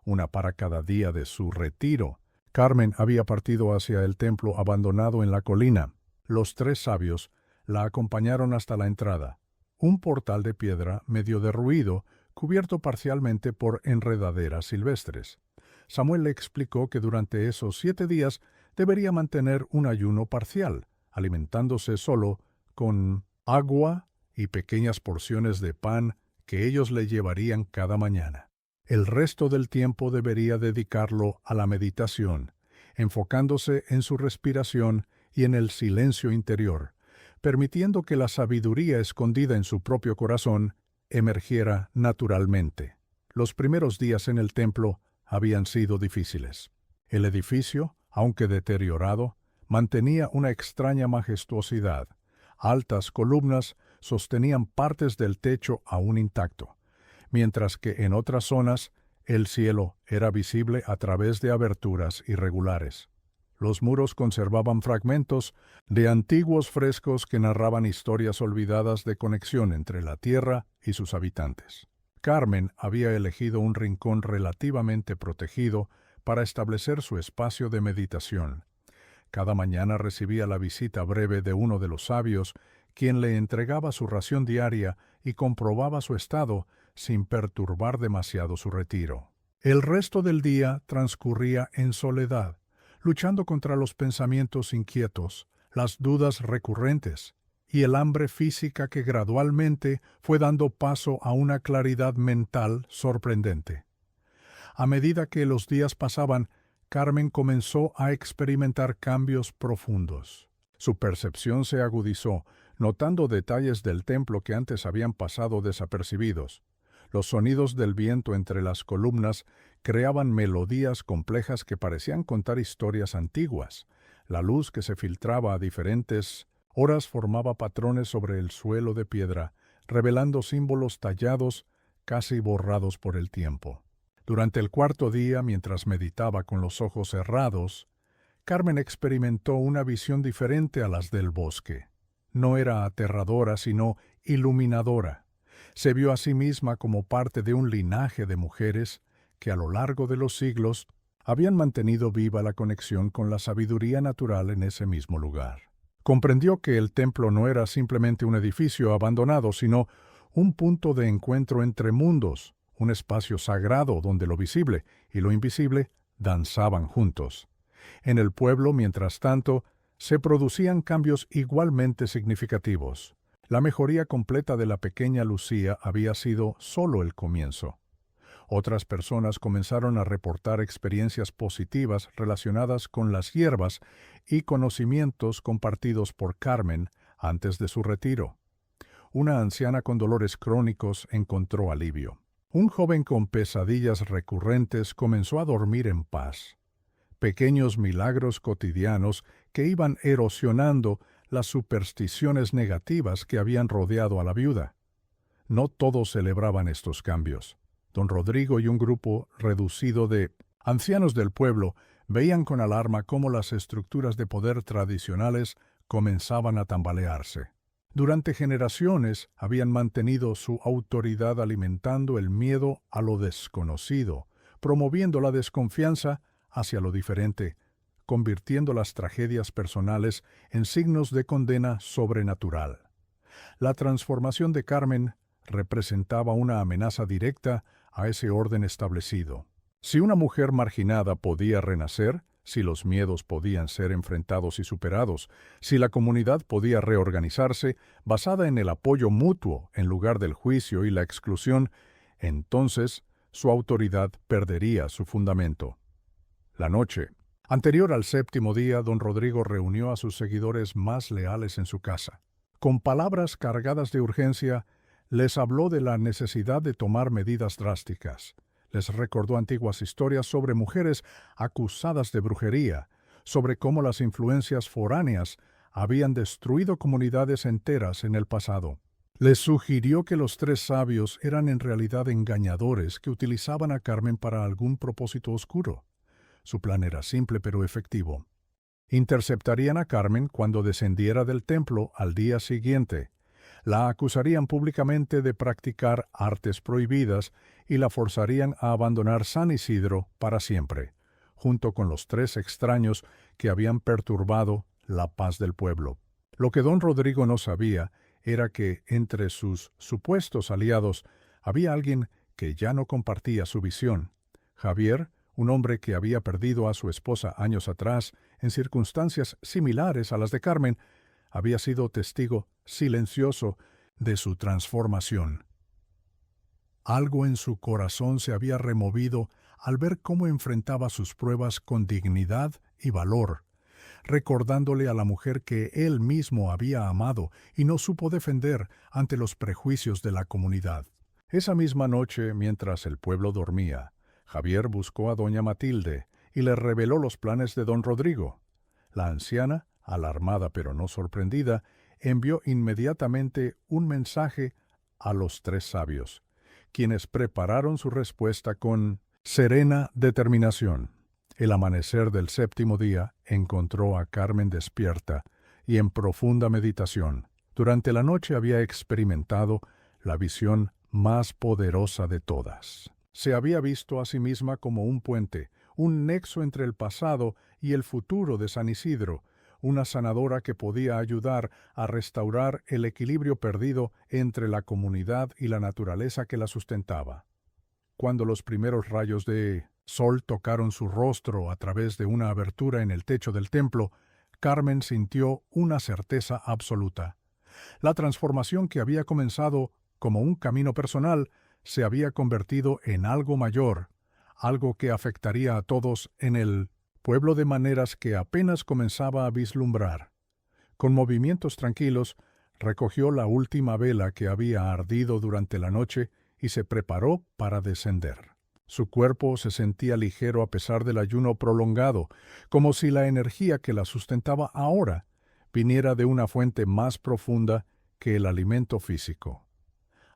una para cada día de su retiro, Carmen había partido hacia el templo abandonado en la colina. Los 3 sabios la acompañaron hasta la entrada, un portal de piedra medio derruido, cubierto parcialmente por enredaderas silvestres. Samuel le explicó que durante esos 7 días debería mantener un ayuno parcial, alimentándose solo con agua y pequeñas porciones de pan que ellos le llevarían cada mañana. El resto del tiempo debería dedicarlo a la meditación, enfocándose en su respiración y en el silencio interior, permitiendo que la sabiduría escondida en su propio corazón emergiera naturalmente. Los primeros días en el templo habían sido difíciles. El edificio, aunque deteriorado, mantenía una extraña majestuosidad. Altas columnas sostenían partes del techo aún intacto, mientras que en otras zonas el cielo era visible a través de aberturas irregulares. Los muros conservaban fragmentos de antiguos frescos que narraban historias olvidadas de conexión entre la tierra y sus habitantes. Carmen había elegido un rincón relativamente protegido para establecer su espacio de meditación. Cada mañana recibía la visita breve de uno de los sabios, quien le entregaba su ración diaria y comprobaba su estado sin perturbar demasiado su retiro. El resto del día transcurría en soledad, luchando contra los pensamientos inquietos, las dudas recurrentes y el hambre física que gradualmente fue dando paso a una claridad mental sorprendente. A medida que los días pasaban, Carmen comenzó a experimentar cambios profundos. Su percepción se agudizó, notando detalles del templo que antes habían pasado desapercibidos. Los sonidos del viento entre las columnas creaban melodías complejas que parecían contar historias antiguas. La luz que se filtraba a diferentes horas formaba patrones sobre el suelo de piedra, revelando símbolos tallados, casi borrados por el tiempo. Durante el 4.º día, mientras meditaba con los ojos cerrados, Carmen experimentó una visión diferente a las del bosque. No era aterradora, sino iluminadora. Se vio a sí misma como parte de un linaje de mujeres que a lo largo de los siglos habían mantenido viva la conexión con la sabiduría natural en ese mismo lugar. Comprendió que el templo no era simplemente un edificio abandonado, sino un punto de encuentro entre mundos, un espacio sagrado donde lo visible y lo invisible danzaban juntos. En el pueblo, mientras tanto, se producían cambios igualmente significativos. La mejoría completa de la pequeña Lucía había sido solo el comienzo. Otras personas comenzaron a reportar experiencias positivas relacionadas con las hierbas y conocimientos compartidos por Carmen antes de su retiro. Una anciana con dolores crónicos encontró alivio. Un joven con pesadillas recurrentes comenzó a dormir en paz. Pequeños milagros cotidianos que iban erosionando las supersticiones negativas que habían rodeado a la viuda. No todos celebraban estos cambios. Don Rodrigo y un grupo reducido de ancianos del pueblo veían con alarma cómo las estructuras de poder tradicionales comenzaban a tambalearse. Durante generaciones habían mantenido su autoridad alimentando el miedo a lo desconocido, promoviendo la desconfianza hacia lo diferente, convirtiendo las tragedias personales en signos de condena sobrenatural. La transformación de Carmen representaba una amenaza directa a ese orden establecido. Si una mujer marginada podía renacer, si los miedos podían ser enfrentados y superados, si la comunidad podía reorganizarse basada en el apoyo mutuo en lugar del juicio y la exclusión, entonces su autoridad perdería su fundamento. La noche anterior al séptimo día, don Rodrigo reunió a sus seguidores más leales en su casa. Con palabras cargadas de urgencia, les habló de la necesidad de tomar medidas drásticas. Les recordó antiguas historias sobre mujeres acusadas de brujería, sobre cómo las influencias foráneas habían destruido comunidades enteras en el pasado. Les sugirió que los tres sabios eran en realidad engañadores que utilizaban a Carmen para algún propósito oscuro. Su plan era simple pero efectivo. Interceptarían a Carmen cuando descendiera del templo al día siguiente. La acusarían públicamente de practicar artes prohibidas y la forzarían a abandonar San Isidro para siempre, junto con los tres extraños que habían perturbado la paz del pueblo. Lo que don Rodrigo no sabía era que entre sus supuestos aliados había alguien que ya no compartía su visión. Javier, un hombre que había perdido a su esposa años atrás en circunstancias similares a las de Carmen, había sido testigo silencioso de su transformación. Algo en su corazón se había removido al ver cómo enfrentaba sus pruebas con dignidad y valor, recordándole a la mujer que él mismo había amado y no supo defender ante los prejuicios de la comunidad. Esa misma noche, mientras el pueblo dormía, Javier buscó a doña Matilde y le reveló los planes de don Rodrigo. La anciana, alarmada pero no sorprendida, envió inmediatamente un mensaje a los tres sabios, quienes prepararon su respuesta con serena determinación. El amanecer del séptimo día encontró a Carmen despierta y en profunda meditación. Durante la noche había experimentado la visión más poderosa de todas. Se había visto a sí misma como un puente, un nexo entre el pasado y el futuro de San Isidro, una sanadora que podía ayudar a restaurar el equilibrio perdido entre la comunidad y la naturaleza que la sustentaba. Cuando los primeros rayos de sol tocaron su rostro a través de una abertura en el techo del templo, Carmen sintió una certeza absoluta. La transformación que había comenzado como un camino personal se había convertido en algo mayor, algo que afectaría a todos en el pueblo de maneras que apenas comenzaba a vislumbrar. Con movimientos tranquilos, recogió la última vela que había ardido durante la noche y se preparó para descender. Su cuerpo se sentía ligero a pesar del ayuno prolongado, como si la energía que la sustentaba ahora viniera de una fuente más profunda que el alimento físico.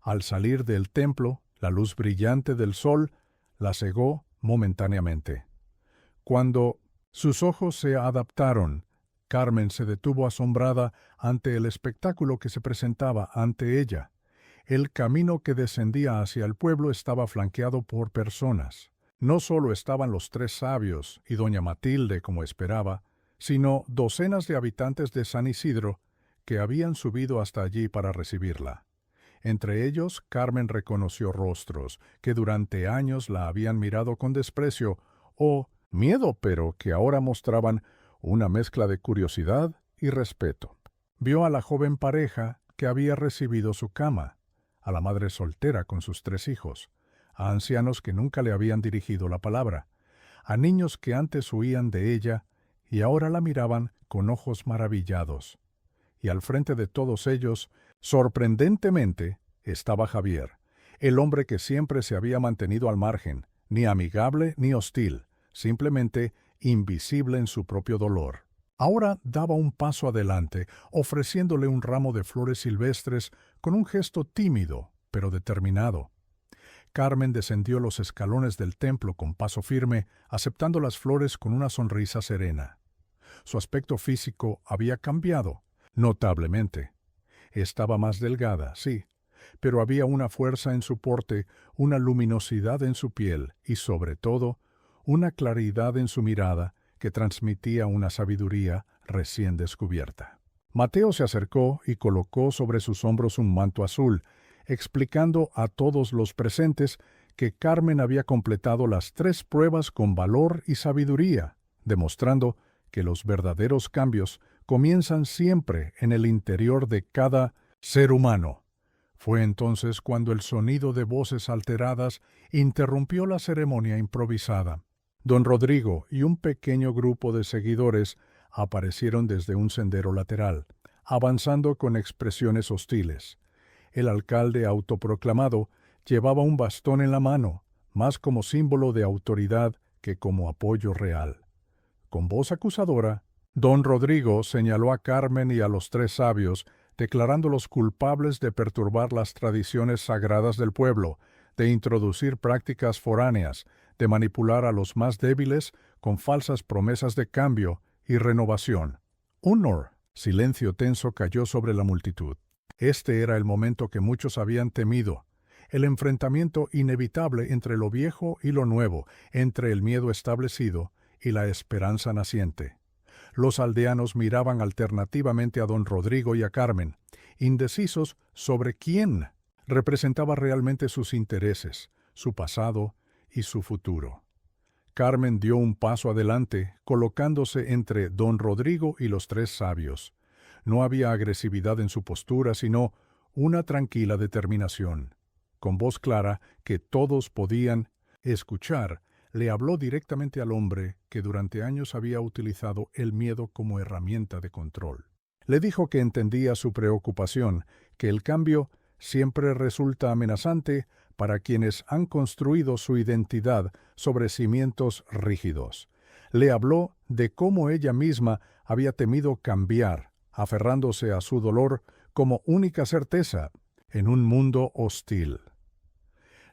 Al salir del templo, la luz brillante del sol la cegó momentáneamente. Cuando sus ojos se adaptaron Carmen se detuvo asombrada ante el espectáculo que se presentaba ante ella. El camino que descendía hacia el pueblo estaba flanqueado por personas. No solo estaban los tres sabios y doña Matilde como esperaba, sino docenas de habitantes de San Isidro que habían subido hasta allí para recibirla. Entre ellos, Carmen reconoció rostros que durante años la habían mirado con desprecio o miedo, pero que ahora mostraban una mezcla de curiosidad y respeto. Vio a la joven pareja que había recibido su cama, a la madre soltera con sus 3 hijos, a ancianos que nunca le habían dirigido la palabra, a niños que antes huían de ella y ahora la miraban con ojos maravillados. Y al frente de todos ellos, sorprendentemente, estaba Javier, el hombre que siempre se había mantenido al margen, ni amigable ni hostil, simplemente invisible en su propio dolor. Ahora daba un paso adelante, ofreciéndole un ramo de flores silvestres con un gesto tímido, pero determinado. Carmen descendió los escalones del templo con paso firme, aceptando las flores con una sonrisa serena. Su aspecto físico había cambiado, notablemente. Estaba más delgada, sí, pero había una fuerza en su porte, una luminosidad en su piel y, sobre todo, una claridad en su mirada que transmitía una sabiduría recién descubierta. Mateo se acercó y colocó sobre sus hombros un manto azul, explicando a todos los presentes que Carmen había completado las 3 pruebas con valor y sabiduría, demostrando que los verdaderos cambios comienzan siempre en el interior de cada ser humano. Fue entonces cuando el sonido de voces alteradas interrumpió la ceremonia improvisada. Don Rodrigo y un pequeño grupo de seguidores aparecieron desde un sendero lateral, avanzando con expresiones hostiles. El alcalde autoproclamado llevaba un bastón en la mano, más como símbolo de autoridad que como apoyo real. Con voz acusadora, don Rodrigo señaló a Carmen y a los 3 sabios, declarándolos culpables de perturbar las tradiciones sagradas del pueblo, de introducir prácticas foráneas, de manipular a los más débiles con falsas promesas de cambio y renovación. Silencio tenso cayó sobre la multitud. Este era el momento que muchos habían temido, el enfrentamiento inevitable entre lo viejo y lo nuevo, entre el miedo establecido y la esperanza naciente. Los aldeanos miraban alternativamente a don Rodrigo y a Carmen, indecisos sobre quién representaba realmente sus intereses, su pasado y su futuro. Carmen dio un paso adelante, colocándose entre don Rodrigo y los 3 sabios. No había agresividad en su postura, sino una tranquila determinación. Con voz clara que todos podían escuchar, le habló directamente al hombre que durante años había utilizado el miedo como herramienta de control. Le dijo que entendía su preocupación, que el cambio siempre resulta amenazante para quienes han construido su identidad sobre cimientos rígidos. Le habló de cómo ella misma había temido cambiar, aferrándose a su dolor como única certeza en un mundo hostil.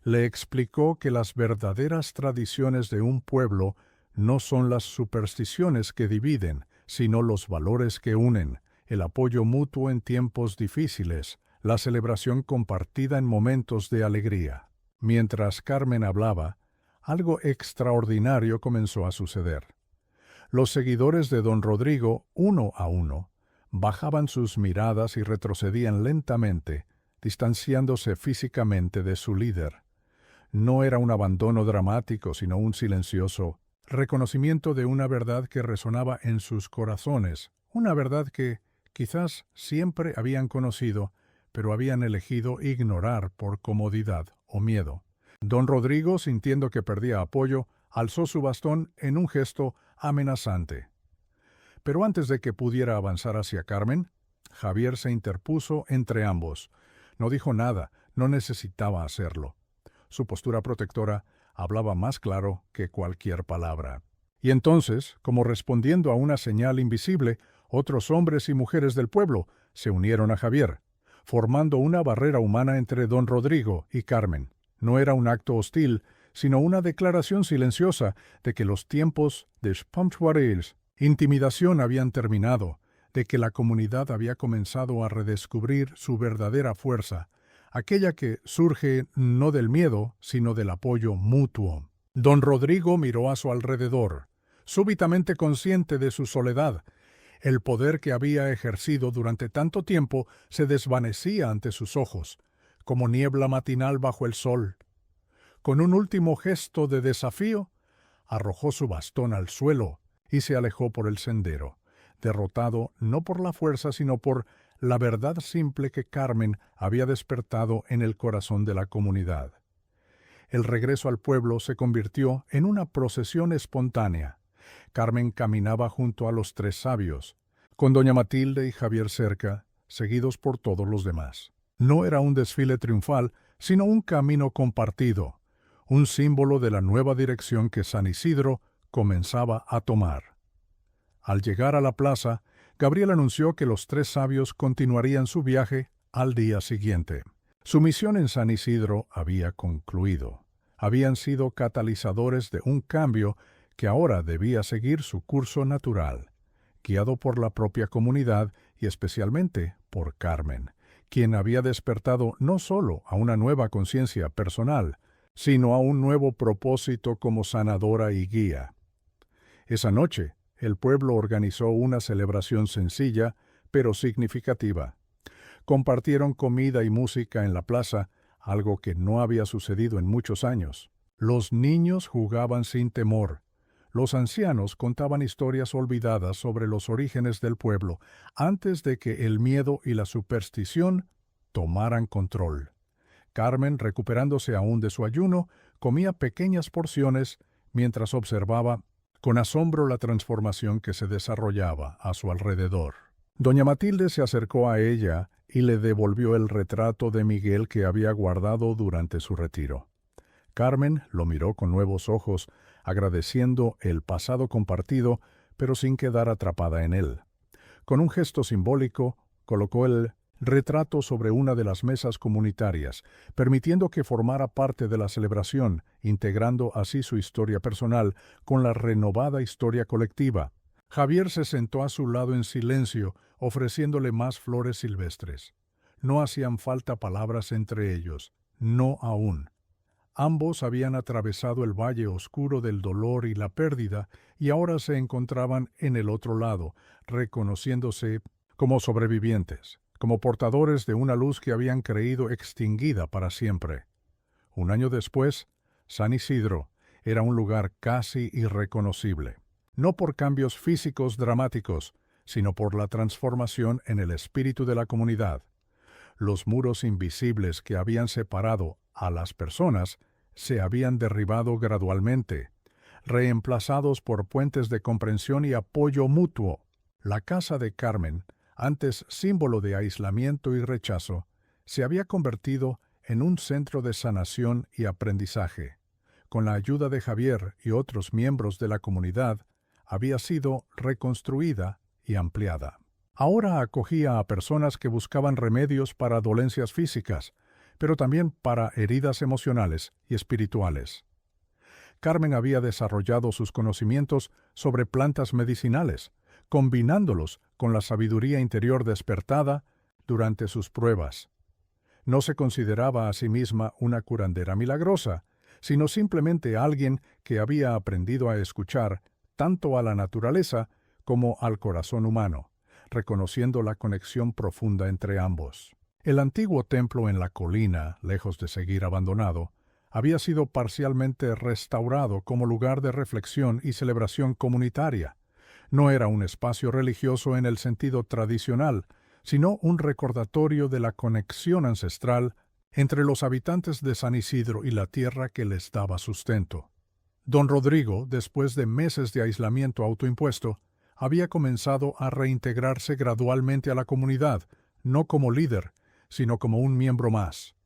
Le explicó que las verdaderas tradiciones de un pueblo no son las supersticiones que dividen, sino los valores que unen, el apoyo mutuo en tiempos difíciles, la celebración compartida en momentos de alegría. Mientras Carmen hablaba, algo extraordinario comenzó a suceder. Los seguidores de don Rodrigo, uno a uno, bajaban sus miradas y retrocedían lentamente, distanciándose físicamente de su líder. No era un abandono dramático, sino un silencioso reconocimiento de una verdad que resonaba en sus corazones, una verdad que quizás siempre habían conocido, pero habían elegido ignorar por comodidad o miedo. Don Rodrigo, sintiendo que perdía apoyo, alzó su bastón en un gesto amenazante. Pero antes de que pudiera avanzar hacia Carmen, Javier se interpuso entre ambos. No dijo nada, no necesitaba hacerlo. Su postura protectora hablaba más claro que cualquier palabra. Y entonces, como respondiendo a una señal invisible, otros hombres y mujeres del pueblo se unieron a Javier, formando una barrera humana entre don Rodrigo y Carmen. No era un acto hostil, sino una declaración silenciosa de que los tiempos de Spamtwareils intimidación habían terminado, de que la comunidad había comenzado a redescubrir su verdadera fuerza, aquella que surge no del miedo, sino del apoyo mutuo. Don Rodrigo miró a su alrededor, súbitamente consciente de su soledad. El poder que había ejercido durante tanto tiempo se desvanecía ante sus ojos, como niebla matinal bajo el sol. Con un último gesto de desafío, arrojó su bastón al suelo y se alejó por el sendero, derrotado no por la fuerza, sino por la verdad simple que Carmen había despertado en el corazón de la comunidad. El regreso al pueblo se convirtió en una procesión espontánea. Carmen caminaba junto a los tres sabios, con doña Matilde y Javier cerca, seguidos por todos los demás. No era un desfile triunfal, sino un camino compartido, un símbolo de la nueva dirección que San Isidro comenzaba a tomar. Al llegar a la plaza, Gabriel anunció que los tres sabios continuarían su viaje al día siguiente. Su misión en San Isidro había concluido. Habían sido catalizadores de un cambio que ahora debía seguir su curso natural, guiado por la propia comunidad y especialmente por Carmen, quien había despertado no solo a una nueva conciencia personal, sino a un nuevo propósito como sanadora y guía. Esa noche, el pueblo organizó una celebración sencilla, pero significativa. Compartieron comida y música en la plaza, algo que no había sucedido en muchos años. Los niños jugaban sin temor. Los ancianos contaban historias olvidadas sobre los orígenes del pueblo, antes de que el miedo y la superstición tomaran control. Carmen, recuperándose aún de su ayuno, comía pequeñas porciones mientras observaba con asombro la transformación que se desarrollaba a su alrededor. Doña Matilde se acercó a ella y le devolvió el retrato de Miguel que había guardado durante su retiro. Carmen lo miró con nuevos ojos, agradeciendo el pasado compartido, pero sin quedar atrapada en él. Con un gesto simbólico, colocó el retrato sobre una de las mesas comunitarias, permitiendo que formara parte de la celebración, integrando así su historia personal con la renovada historia colectiva. Javier se sentó a su lado en silencio, ofreciéndole más flores silvestres. No hacían falta palabras entre ellos, no aún. Ambos habían atravesado el valle oscuro del dolor y la pérdida y ahora se encontraban en el otro lado, reconociéndose como sobrevivientes, como portadores de una luz que habían creído extinguida para siempre. Un año después, San Isidro era un lugar casi irreconocible, no por cambios físicos dramáticos, sino por la transformación en el espíritu de la comunidad. Los muros invisibles que habían separado a las personas se habían derribado gradualmente, reemplazados por puentes de comprensión y apoyo mutuo. La casa de Carmen, antes símbolo de aislamiento y rechazo, se había convertido en un centro de sanación y aprendizaje. Con la ayuda de Javier y otros miembros de la comunidad, había sido reconstruida y ampliada. Ahora acogía a personas que buscaban remedios para dolencias físicas, pero también para heridas emocionales y espirituales. Carmen había desarrollado sus conocimientos sobre plantas medicinales, combinándolos con la sabiduría interior despertada durante sus pruebas. No se consideraba a sí misma una curandera milagrosa, sino simplemente alguien que había aprendido a escuchar tanto a la naturaleza como al corazón humano, reconociendo la conexión profunda entre ambos. El antiguo templo en la colina, lejos de seguir abandonado, había sido parcialmente restaurado como lugar de reflexión y celebración comunitaria. No era un espacio religioso en el sentido tradicional, sino un recordatorio de la conexión ancestral entre los habitantes de San Isidro y la tierra que les daba sustento. Don Rodrigo, después de meses de aislamiento autoimpuesto, había comenzado a reintegrarse gradualmente a la comunidad, no como líder, sino como un miembro más.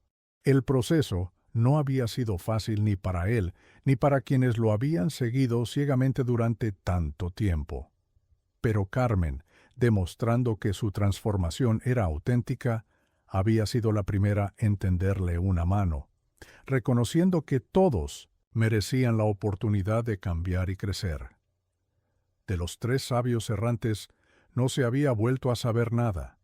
El proceso no había sido fácil ni para él, ni para quienes lo habían seguido ciegamente durante tanto tiempo. Pero Carmen, demostrando que su transformación era auténtica, había sido la primera en tenderle una mano, reconociendo que todos merecían la oportunidad de cambiar y crecer. De los 3 sabios errantes no se había vuelto a saber nada.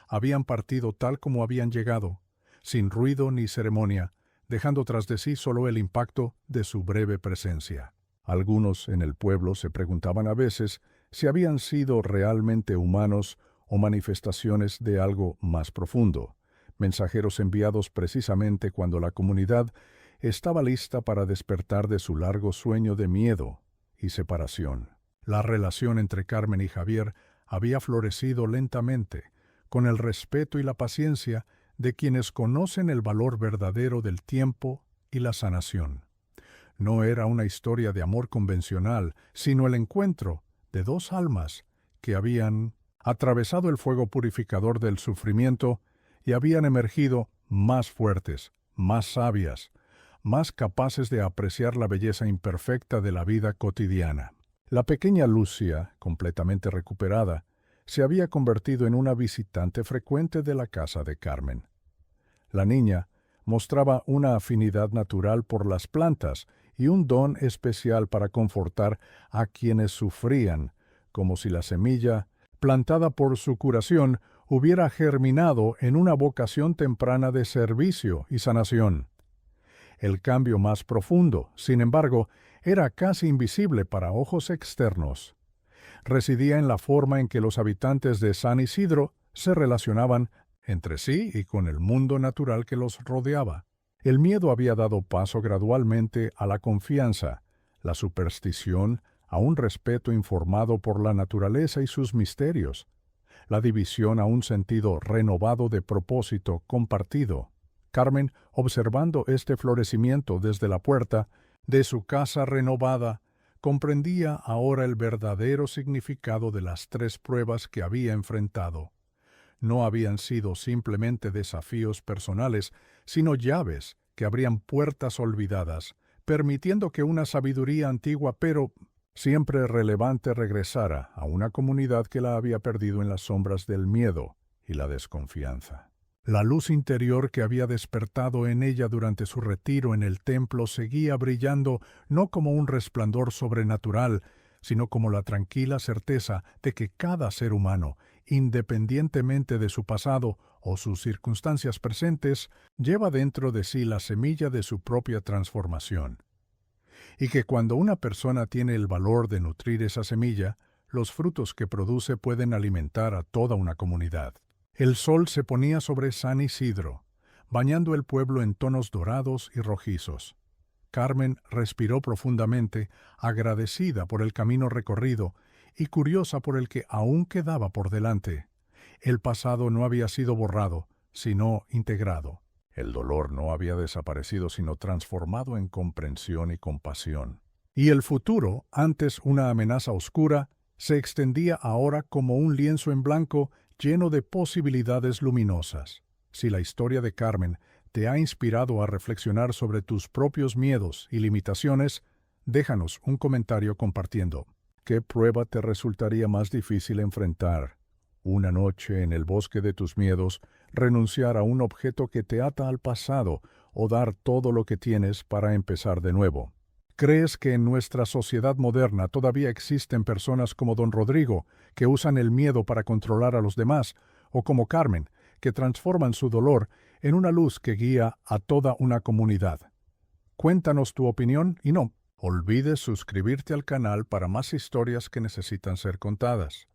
Habían partido tal como habían llegado, sin ruido ni ceremonia, dejando tras de sí solo el impacto de su breve presencia. Algunos en el pueblo se preguntaban a veces si habían sido realmente humanos o manifestaciones de algo más profundo, mensajeros enviados precisamente cuando la comunidad estaba lista para despertar de su largo sueño de miedo y separación. La relación entre Carmen y Javier había florecido lentamente, con el respeto y la paciencia de quienes conocen el valor verdadero del tiempo y la sanación. No era una historia de amor convencional, sino el encuentro de 2 almas que habían atravesado el fuego purificador del sufrimiento y habían emergido más fuertes, más sabias, más capaces de apreciar la belleza imperfecta de la vida cotidiana. La pequeña Lucia, completamente recuperada, se había convertido en una visitante frecuente de la casa de Carmen. La niña mostraba una afinidad natural por las plantas y un don especial para confortar a quienes sufrían, como si la semilla, plantada por su curación, hubiera germinado en una vocación temprana de servicio y sanación. El cambio más profundo, sin embargo, era casi invisible para ojos externos. Residía en la forma en que los habitantes de San Isidro se relacionaban entre sí y con el mundo natural que los rodeaba. El miedo había dado paso gradualmente a la confianza, la superstición a un respeto informado por la naturaleza y sus misterios, la división a un sentido renovado de propósito compartido. Carmen, observando este florecimiento desde la puerta de su casa renovada, comprendía ahora el verdadero significado de las 3 pruebas que había enfrentado. No habían sido simplemente desafíos personales, sino llaves que abrían puertas olvidadas, permitiendo que una sabiduría antigua pero siempre relevante regresara a una comunidad que la había perdido en las sombras del miedo y la desconfianza. La luz interior que había despertado en ella durante su retiro en el templo seguía brillando no como un resplandor sobrenatural, sino como la tranquila certeza de que cada ser humano, independientemente de su pasado o sus circunstancias presentes, lleva dentro de sí la semilla de su propia transformación. Y que cuando una persona tiene el valor de nutrir esa semilla, los frutos que produce pueden alimentar a toda una comunidad. El sol se ponía sobre San Isidro, bañando el pueblo en tonos dorados y rojizos. Carmen respiró profundamente, agradecida por el camino recorrido y curiosa por el que aún quedaba por delante. El pasado no había sido borrado, sino integrado. El dolor no había desaparecido, sino transformado en comprensión y compasión. Y el futuro, antes una amenaza oscura, se extendía ahora como un lienzo en blanco lleno de posibilidades luminosas. Si la historia de Carmen te ha inspirado a reflexionar sobre tus propios miedos y limitaciones, déjanos un comentario compartiendo. ¿Qué prueba te resultaría más difícil enfrentar? Una noche en el bosque de tus miedos, renunciar a un objeto que te ata al pasado o dar todo lo que tienes para empezar de nuevo. ¿Crees que en nuestra sociedad moderna todavía existen personas como don Rodrigo, que usan el miedo para controlar a los demás, o como Carmen, que transforman su dolor en una luz que guía a toda una comunidad? Cuéntanos tu opinión y no olvides suscribirte al canal para más historias que necesitan ser contadas.